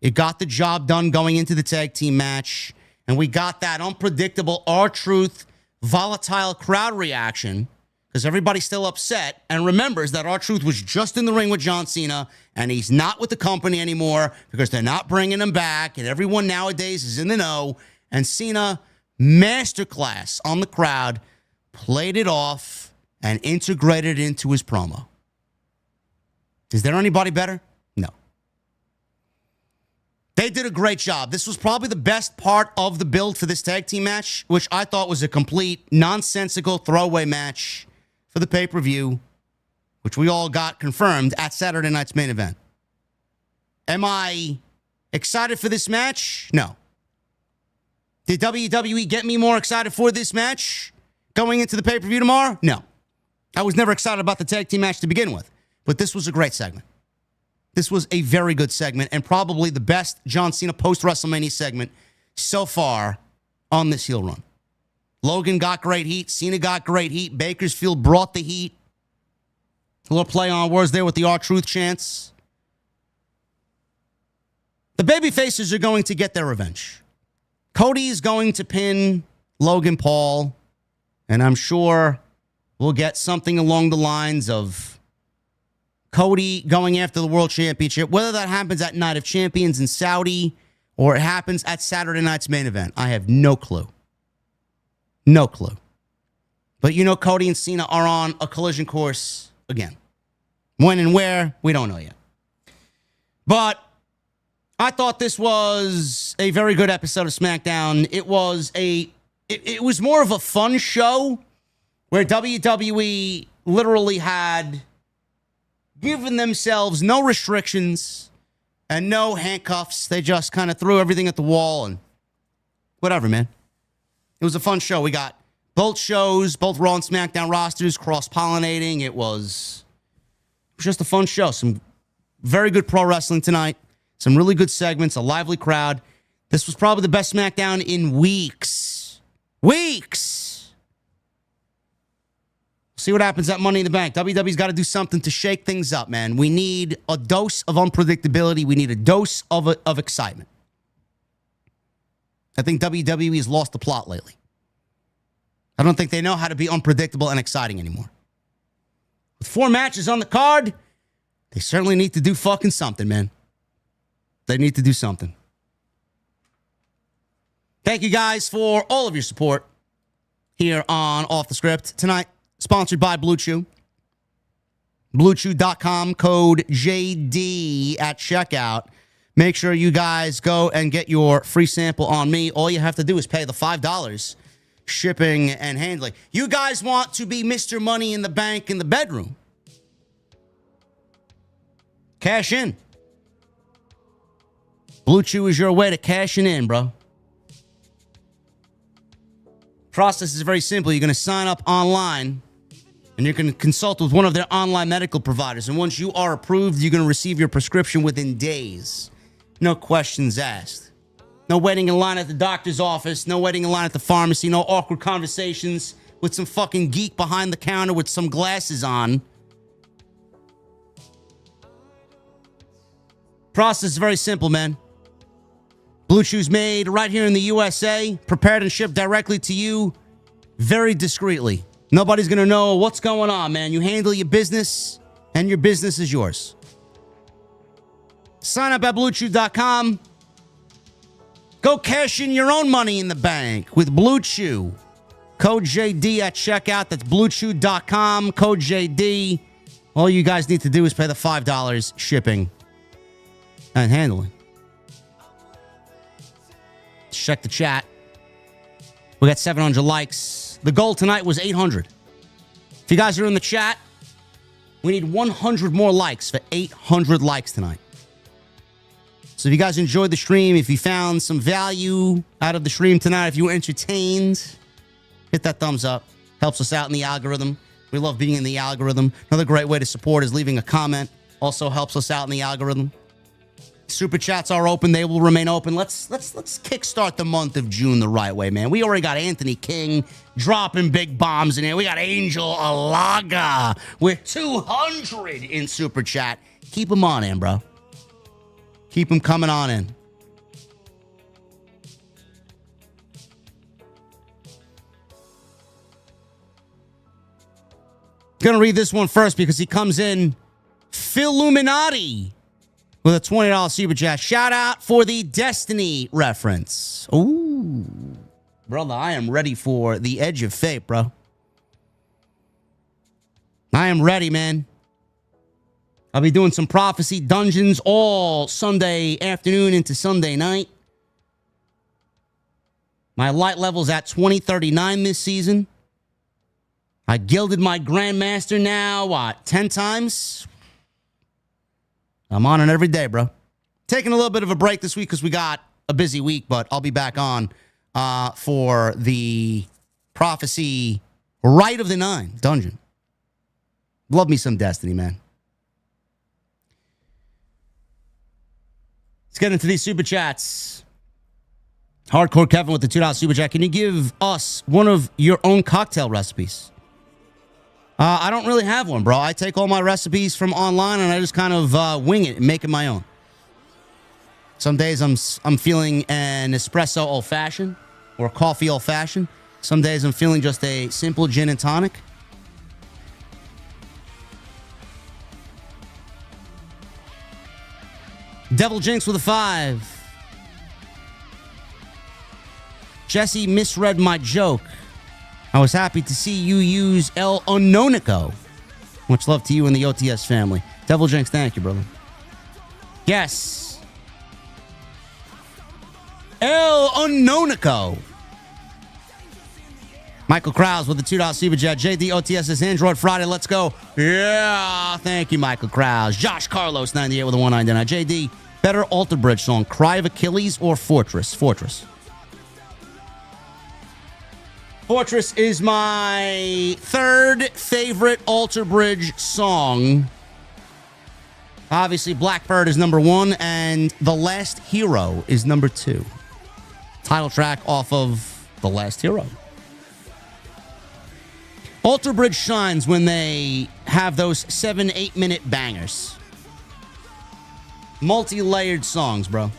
It got the job done going into the tag team match. And we got that unpredictable R-Truth volatile crowd reaction because everybody's still upset and remembers that R-Truth was just in the ring with John Cena and he's not with the company anymore because they're not bringing him back and everyone nowadays is in the know. And Cena, masterclass on the crowd, played it off and integrated it into his promo. Is there anybody better? No. They did a great job. This was probably the best part of the build for this tag team match, which I thought was a complete nonsensical throwaway match for the pay-per-view, which we all got confirmed at Saturday night's main event. Am I excited for this match? No. Did WWE get me more excited for this match going into the pay-per-view tomorrow? No. I was never excited about the tag team match to begin with, but this was a great segment. This was a very good segment and probably the best John Cena post-WrestleMania segment so far on this heel run. Logan got great heat. Cena got great heat. Bakersfield brought the heat. A little play on words there with the R-Truth chants. The babyfaces are going to get their revenge. Cody is going to pin Logan Paul, and I'm sure we'll get something along the lines of Cody going after the World Championship, whether that happens at Night of Champions in Saudi or it happens at Saturday night's main event. I have no clue. No clue. But you know Cody and Cena are on a collision course again. When and where, we don't know yet. But I thought this was a very good episode of SmackDown. It was more of a fun show where WWE literally had given themselves no restrictions and no handcuffs. They just kind of threw everything at the wall and whatever, man. It was a fun show. We got both shows, both Raw and SmackDown rosters cross-pollinating. It was just a fun show. Some very good pro wrestling tonight. Some really good segments, a lively crowd. This was probably the best SmackDown in weeks. Weeks! See what happens at Money in the Bank. WWE's got to do something to shake things up, man. We need a dose of unpredictability. We need a dose of excitement. I think WWE has lost the plot lately. I don't think they know how to be unpredictable and exciting anymore. With 4 matches on the card, they certainly need to do fucking something, man. They need to do something. Thank you guys for all of your support here on Off the Script. Tonight, sponsored by Blue Chew. BlueChew.com, code JD at checkout. Make sure you guys go and get your free sample on me. All you have to do is pay the $5 shipping and handling. You guys want to be Mr. Money in the Bank in the bedroom. Cash in. Blue Chew is your way to cashing in, bro. Process is very simple. You're going to sign up online and you're going to consult with one of their online medical providers. And once you are approved, you're going to receive your prescription within days. No questions asked. No waiting in line at the doctor's office. No waiting in line at the pharmacy. No awkward conversations with some fucking geek behind the counter with some glasses on. Process is very simple, man. Blue Chew's made right here in the USA, prepared and shipped directly to you very discreetly. Nobody's going to know what's going on, man. You handle your business, and your business is yours. Sign up at BlueChew.com. Go cash in your own money in the bank with Blue Chew. Code JD at checkout. That's BlueChew.com, code JD. All you guys need to do is pay the $5 shipping and handling. Check the chat. We got 700 likes. The goal tonight was 800. If you guys are in the chat, we need 100 more likes for 800 likes tonight. So if you guys enjoyed the stream, if you found some value out of the stream tonight, if you were entertained, hit that thumbs up. Helps us out in the algorithm. We love being in the algorithm. Another great way to support is leaving a comment. Also helps us out in the algorithm. Super chats are open. They will remain open. Let's kickstart the month of June the right way, man. We already got Anthony King dropping big bombs in here. We got Angel Alaga with 200 in super chat. Keep them on in, bro. Keep them coming on in. Gonna read this one first because he comes in Philluminati with a $20 super chat. Shout out for the Destiny reference. Ooh, brother, I am ready for the Edge of Fate, bro. I am ready, man. I'll be doing some prophecy dungeons all Sunday afternoon into Sunday night. My light level's at 2039 this season. I gilded my Grandmaster now, 10 times. I'm on it every day, bro. Taking a little bit of a break this week because we got a busy week, but I'll be back on for the Prophecy Rite of the Nine dungeon. Love me some Destiny, man. Let's get into these super chats. Hardcore Kevin with the $2 super chat. Can you give us one of your own cocktail recipes? I don't really have one, bro. I take all my recipes from online and I just kind of wing it and make it my own. Some days I'm feeling an espresso old-fashioned or a coffee old-fashioned. Some days I'm feeling just a simple gin and tonic. Devil Jinx with a 5. Jesse misread my joke. I was happy to see you use El Ononico. Much love to you and the OTS family. Devil Jinx, thank you, brother. Yes. El Ononico. Michael Krause with the $2 super chat. JD OTS is Android Friday. Let's go. Yeah. Thank you, Michael Krause. Josh Carlos, 98 with a 199. JD, better Alter Bridge song, Cry of Achilles or Fortress? Fortress. Fortress is my third favorite Alter Bridge song. Obviously, Blackbird is number 1, and The Last Hero is number 2. Title track off of The Last Hero. Alter Bridge shines when they have those 7-8 minute bangers. Multi-layered songs, bro.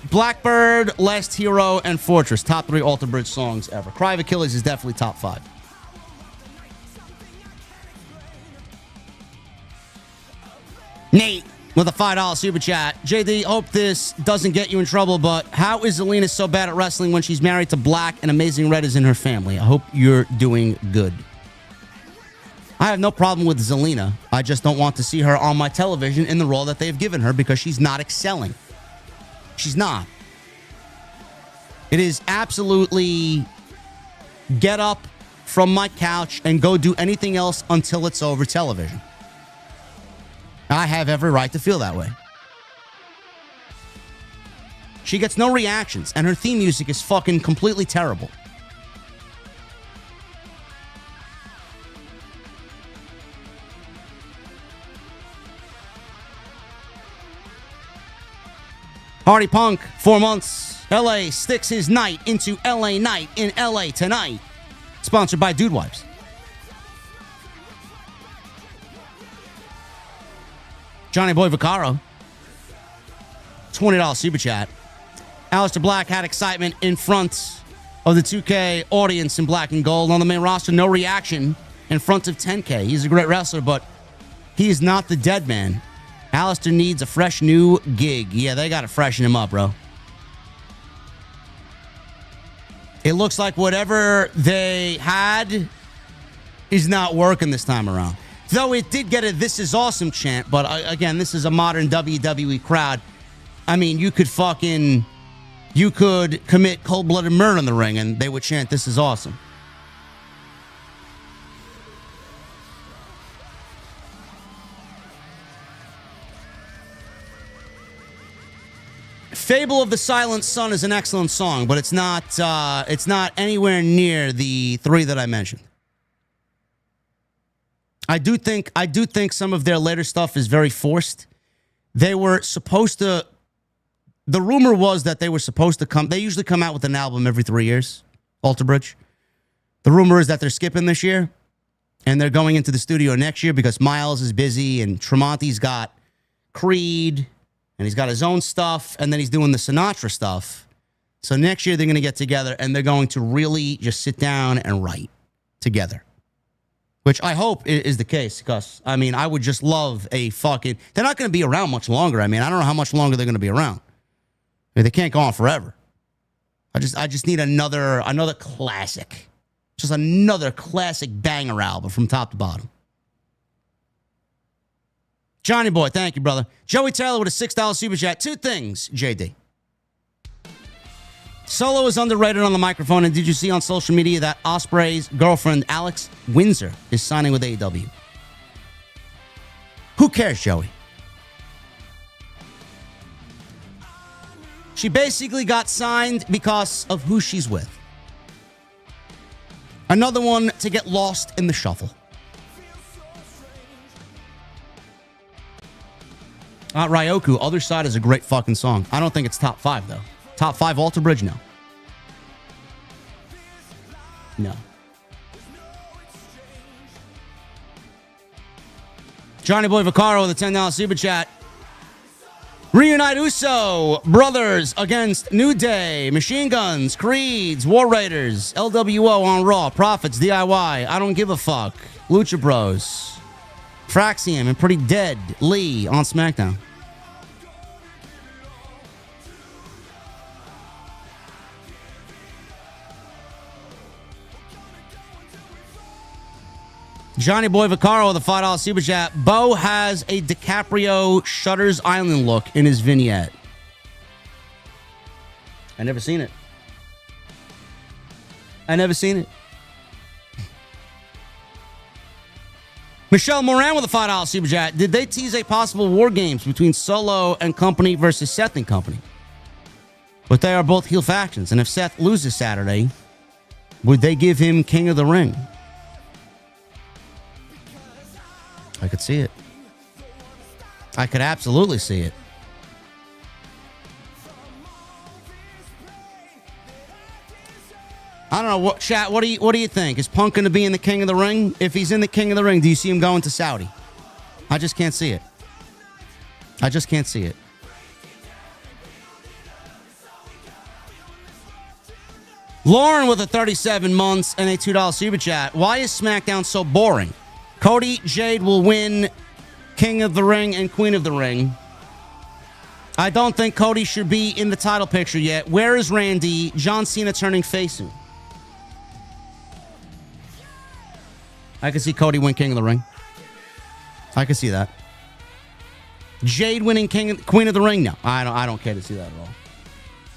Blackbird, Last Hero, and Fortress. Top 3 Alter Bridge songs ever. Cry of Achilles is definitely top 5. Nate with a $5 super chat. JD, hope this doesn't get you in trouble, but how is Zelina so bad at wrestling when she's married to Black and Amazing Red is in her family? I hope you're doing good. I have no problem with Zelina. I just don't want to see her on my television in the role that they've given her because she's not excelling. She's not. It is absolutely get up from my couch and go do anything else until it's over television. I have every right to feel that way. She gets no reactions, and her theme music is fucking completely terrible. Hardy Punk, 4 months. LA sticks his night into LA Night in LA tonight. Sponsored by Dude Wipes. Johnny Boy Vaccaro, $20 super chat. Aleister Black had excitement in front of the 2K audience in black and gold. On the main roster, no reaction in front of 10K. He's a great wrestler, but he is not the dead man. Aleister needs a fresh new gig. Yeah, they got to freshen him up, bro. It looks like whatever they had is not working this time around. Though it did get a "This is awesome" chant, but again, this is a modern WWE crowd. I mean, you could commit cold-blooded murder in the ring and they would chant "This is awesome." Fable of the Silent Sun is an excellent song, but it's not anywhere near the 3 that I mentioned. I do think some of their later stuff is very forced. They were supposed to. The rumor was that they were supposed to come. They usually come out with an album every 3 years. Alter Bridge. The rumor is that they're skipping this year, and they're going into the studio next year because Miles is busy and Tremonti's got Creed, and he's got his own stuff, and then he's doing the Sinatra stuff. So next year they're going to get together and they're going to really just sit down and write together. which I hope is the case, because, I mean, I would just love a fucking... They're not going to be around much longer. I mean, I don't know how much longer they're going to be around. I mean, they can't go on forever. I just need another classic. Just another classic banger album from top to bottom. Johnny Boy, thank you, brother. Joey Taylor with a $6 super chat. Two things, JD. Solo is underrated on the microphone, and did you see on social media that Ospreay's girlfriend, Alex Windsor, is signing with AEW? Who cares, Joey? She basically got signed because of who she's with. Another one to get lost in the shuffle. Ryoku, Other Side is a great fucking song. I don't think it's top 5, though. Top 5 Alter Bridge? No. No. Johnny Boy Vaccaro with a $10 super chat. Reunite Uso brothers against New Day, Machine Guns, Creeds, War Raiders, LWO on Raw, Profits, DIY, I don't give a fuck, Lucha Bros, Fraxium, and Pretty Dead Lee on SmackDown. Johnny Boy Vaccaro with a $5 super chat. Bo has a DiCaprio Shutters Island look in his vignette. I never seen it. Michelle Moran with a $5 super chat. Did they tease a possible war games between Solo and company versus Seth and company? But they are both heel factions, and if Seth loses Saturday, would they give him King of the Ring? I could see it. I could absolutely see it. I don't know what chat. What do you think? Is Punk going to be in the King of the Ring? If he's in the King of the Ring, do you see him going to Saudi? I just can't see it. Lauren with a 37 months and a $2 super chat. Why is SmackDown so boring? Cody, Jade will win King of the Ring and Queen of the Ring. I don't think Cody should be in the title picture yet. Where is Randy? John Cena turning face soon. I can see Cody win King of the Ring. I can see that. Jade winning Queen of the Ring? No, I don't care to see that at all.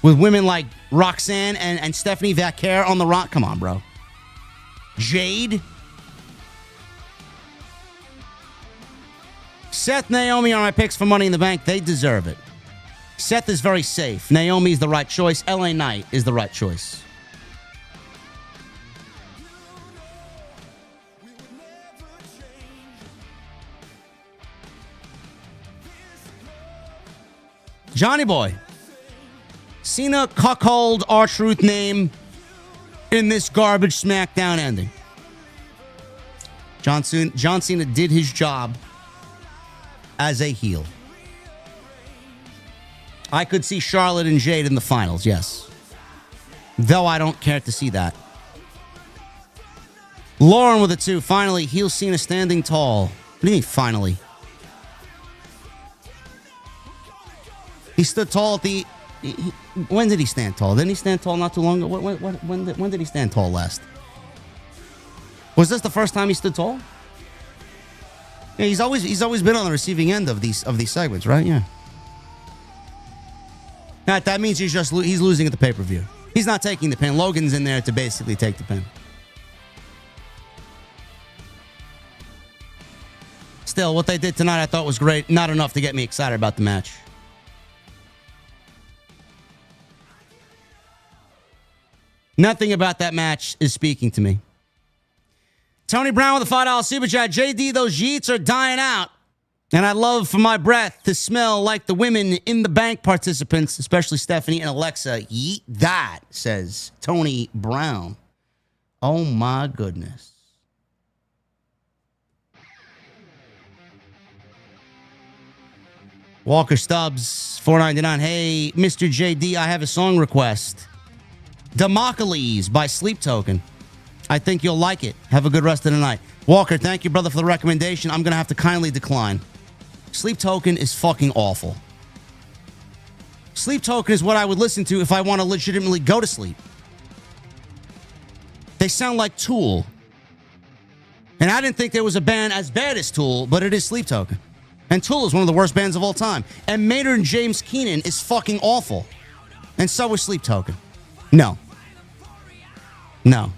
With women like Roxanne and Stephanie Vaquer on the Rock? Come on, bro. Jade? Seth, Naomi are my picks for Money in the Bank. They deserve it. Seth is very safe. Naomi's the right choice. LA Knight is the right choice. Johnny Boy. Cena cuckold R-Truth name in this garbage SmackDown ending. John Cena did his job as a heel. I could see Charlotte and Jade in the finals, yes. Though I don't care to see that. Lauren with a 2. Finally, heel Cena standing tall. What do you mean, finally? He stood tall at the... when did he stand tall? Didn't he stand tall not too long ago? When did he stand tall last? Was this the first time he stood tall? Yeah, he's always been on the receiving end of these segments, right? Yeah. That means he's losing at the pay-per-view. He's not taking the pin. Logan's in there to basically take the pin. Still, what they did tonight I thought was great. Not enough to get me excited about the match. Nothing about that match is speaking to me. Tony Brown with a $5 super chat. JD, those yeets are dying out. And I'd love for my breath to smell like the women in the bank participants, especially Stephanie and Alexa. Yeet that, says Tony Brown. Oh my goodness. Walker Stubbs, $4.99. Hey, Mr. JD, I have a song request. Democles by Sleep Token. I think you'll like it. Have a good rest of the night. Walker, thank you, brother, for the recommendation. I'm going to have to kindly decline. Sleep Token is fucking awful. Sleep Token is what I would listen to if I want to legitimately go to sleep. They sound like Tool. And I didn't think there was a band as bad as Tool, but it is Sleep Token. And Tool is one of the worst bands of all time. And Maynard and James Keenan is fucking awful. And so is Sleep Token. No. No.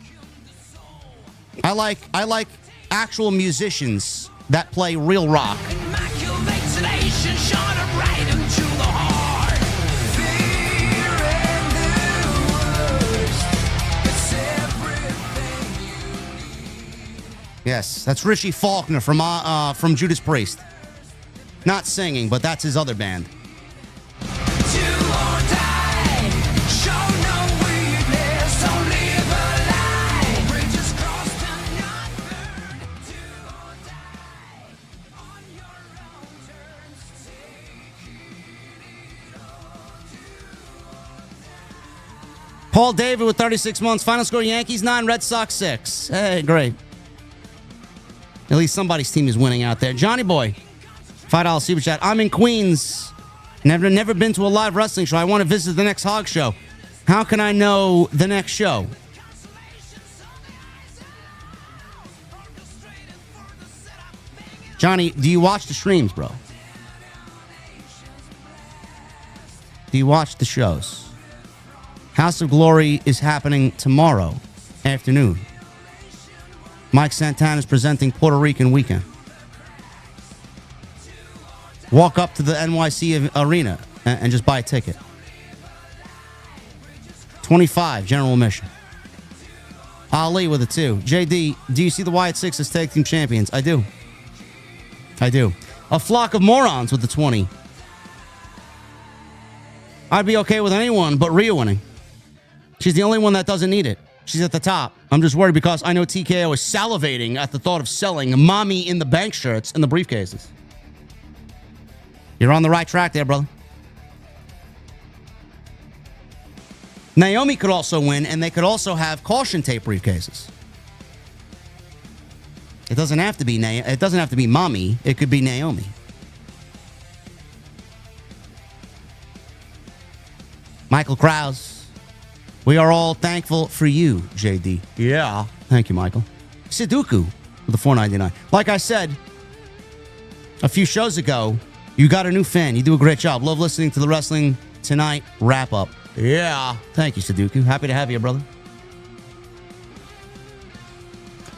I like actual musicians that play real rock. Yes, that's Richie Faulkner from Judas Priest. Not singing, but that's his other band. Paul David with 36 months. Final score, Yankees 9, Red Sox 6. Hey, great. At least somebody's team is winning out there. Johnny Boy, $5 super chat. I'm in Queens. Never been to a live wrestling show. I want to visit the next Hog show. How can I know the next show? Johnny, do you watch the streams, bro? Do you watch the shows? House of Glory is happening tomorrow afternoon. Mike Santana is presenting Puerto Rican Weekend. Walk up to the NYC Arena and just buy a ticket. $25, general admission. Ali with a 2. JD, do you see the Wyatt Six as tag team champions? I do. I do. A Flock of Morons with the 20. I'd be okay with anyone but Rhea winning. She's the only one that doesn't need it. She's at the top. I'm just worried because I know TKO is salivating at the thought of selling Mommy in the Bank shirts and the briefcases. You're on the right track there, brother. Naomi could also win, and they could also have caution tape briefcases. It doesn't have to be Mommy. It could be Naomi. Michael Krause. We are all thankful for you, JD. Yeah. Thank you, Michael. Sudoku with the $4.99. Like I said a few shows ago, you got a new fan. You do a great job. Love listening to the Wrestling Tonight wrap-up. Yeah. Thank you, Sudoku. Happy to have you, brother.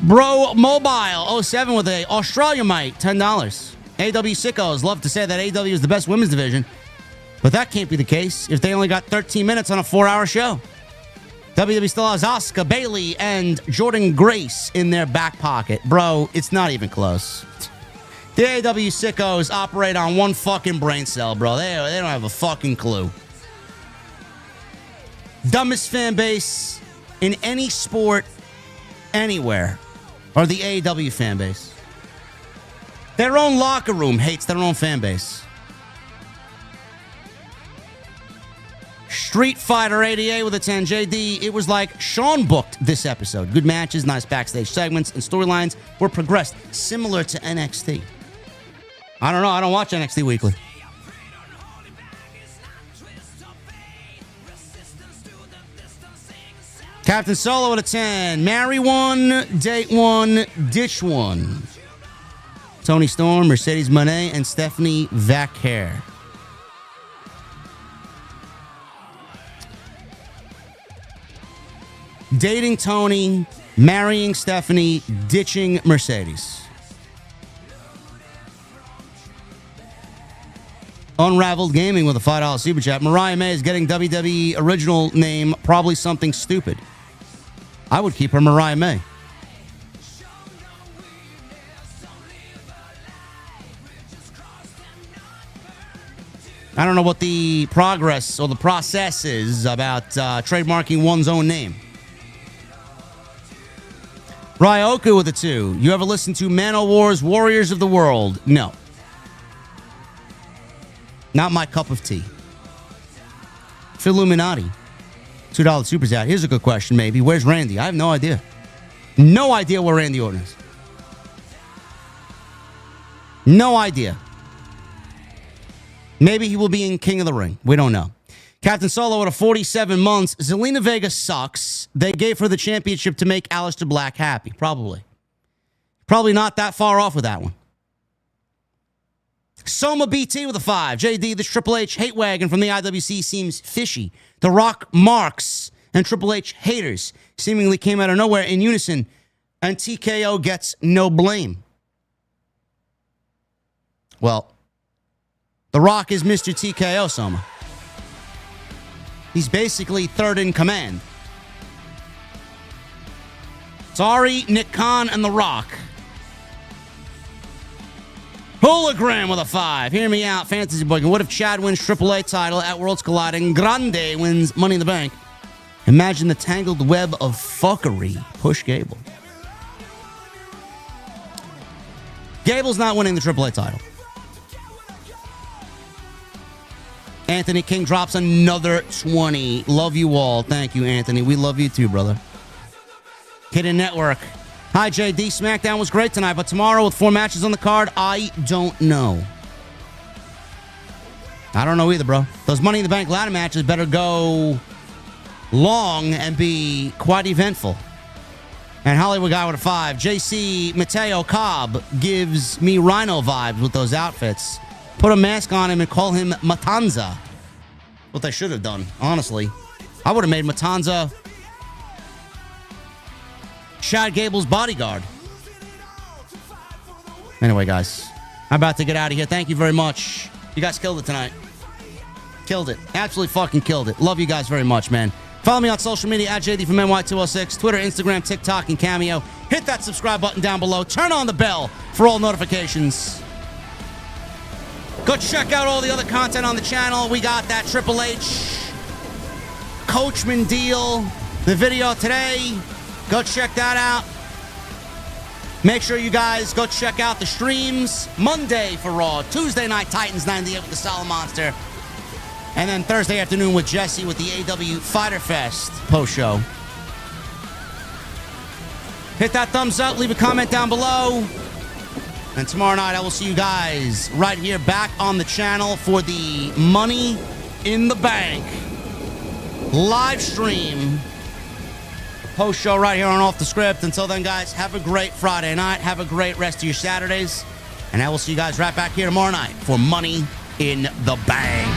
Bro Mobile 07 with a Australiamite, $10. AW Sickos love to say that AW is the best women's division, but that can't be the case if they only got 13 minutes on a 4-hour show. WWE still has Asuka, Bayley, and Jordan Grace in their back pocket. Bro, it's not even close. The AEW sickos operate on one fucking brain cell, bro. They don't have a fucking clue. Dumbest fan base in any sport, anywhere, are the AEW fan base. Their own locker room hates their own fan base. Street Fighter 88 with a 10. JD, it was like Sean booked this episode. Good matches, nice backstage segments, and storylines were progressed, similar to NXT. I don't know. I don't watch NXT weekly. Captain Solo with a 10. Marry one, date one, ditch one. Tony Storm, Mercedes Moné, and Stephanie Vaquer. Dating Tony, marrying Stephanie, ditching Mercedes. Unraveled Gaming with a $5 super chat. Mariah May is getting WWE original name, probably something stupid. I would keep her Mariah May. I don't know what the progress or the process is about trademarking one's own name. Ryoku with a 2. You ever listen to Man-O-War's Warriors of the World? No. Not my cup of tea. Illuminati. $2 super chat. Here's a good question, maybe. Where's Randy? I have no idea. No idea where Randy Orton is. No idea. Maybe he will be in King of the Ring. We don't know. Captain Solo at 47 months. Zelina Vega sucks. They gave her the championship to make Aleister Black happy. Probably. Probably not that far off with that one. Soma BT with a 5. JD, this Triple H hate wagon from the IWC seems fishy. The Rock marks and Triple H haters seemingly came out of nowhere in unison, and TKO gets no blame. Well, The Rock is Mr. TKO, Soma. He's basically third in command. Sorry, Nick Khan and The Rock. Hologram with a 5. Hear me out, Fantasy Boy. What if Chad wins AAA title at Worlds Colliding? Grande wins Money in the Bank. Imagine the tangled web of fuckery. Push Gable. Gable's not winning the AAA title. Anthony King drops another 20. Love you all. Thank you, Anthony. We love you too, brother. Hidden Network. Hi, JD. SmackDown was great tonight, but tomorrow with 4 matches on the card, I don't know. I don't know either, bro. Those Money in the Bank ladder matches better go long and be quite eventful. And Hollywood Guy with a 5. JC Mateo Cobb gives me Rhino vibes with those outfits. Put a mask on him and call him Matanza. What they should have done, honestly. I would have made Matanza Chad Gable's bodyguard. Anyway, guys, I'm about to get out of here. Thank you very much. You guys killed it tonight. Killed it. Absolutely fucking killed it. Love you guys very much, man. Follow me on social media at JDfromNY206, Twitter, Instagram, TikTok, and Cameo. Hit that subscribe button down below. Turn on the bell for all notifications. Go check out all the other content on the channel. We got that Triple H Coachman deal, the video today. Go check that out. Make sure you guys go check out the streams. Monday for Raw, Tuesday night Titans 98 with the Solid Monster, and then Thursday afternoon with Jesse with the AEW Fighter Fest post show. Hit that thumbs up, leave a comment down below. And tomorrow night, I will see you guys right here back on the channel for the Money in the Bank live stream. Post show right here on Off the Script. Until then, guys, have a great Friday night. Have a great rest of your Saturdays. And I will see you guys right back here tomorrow night for Money in the Bank.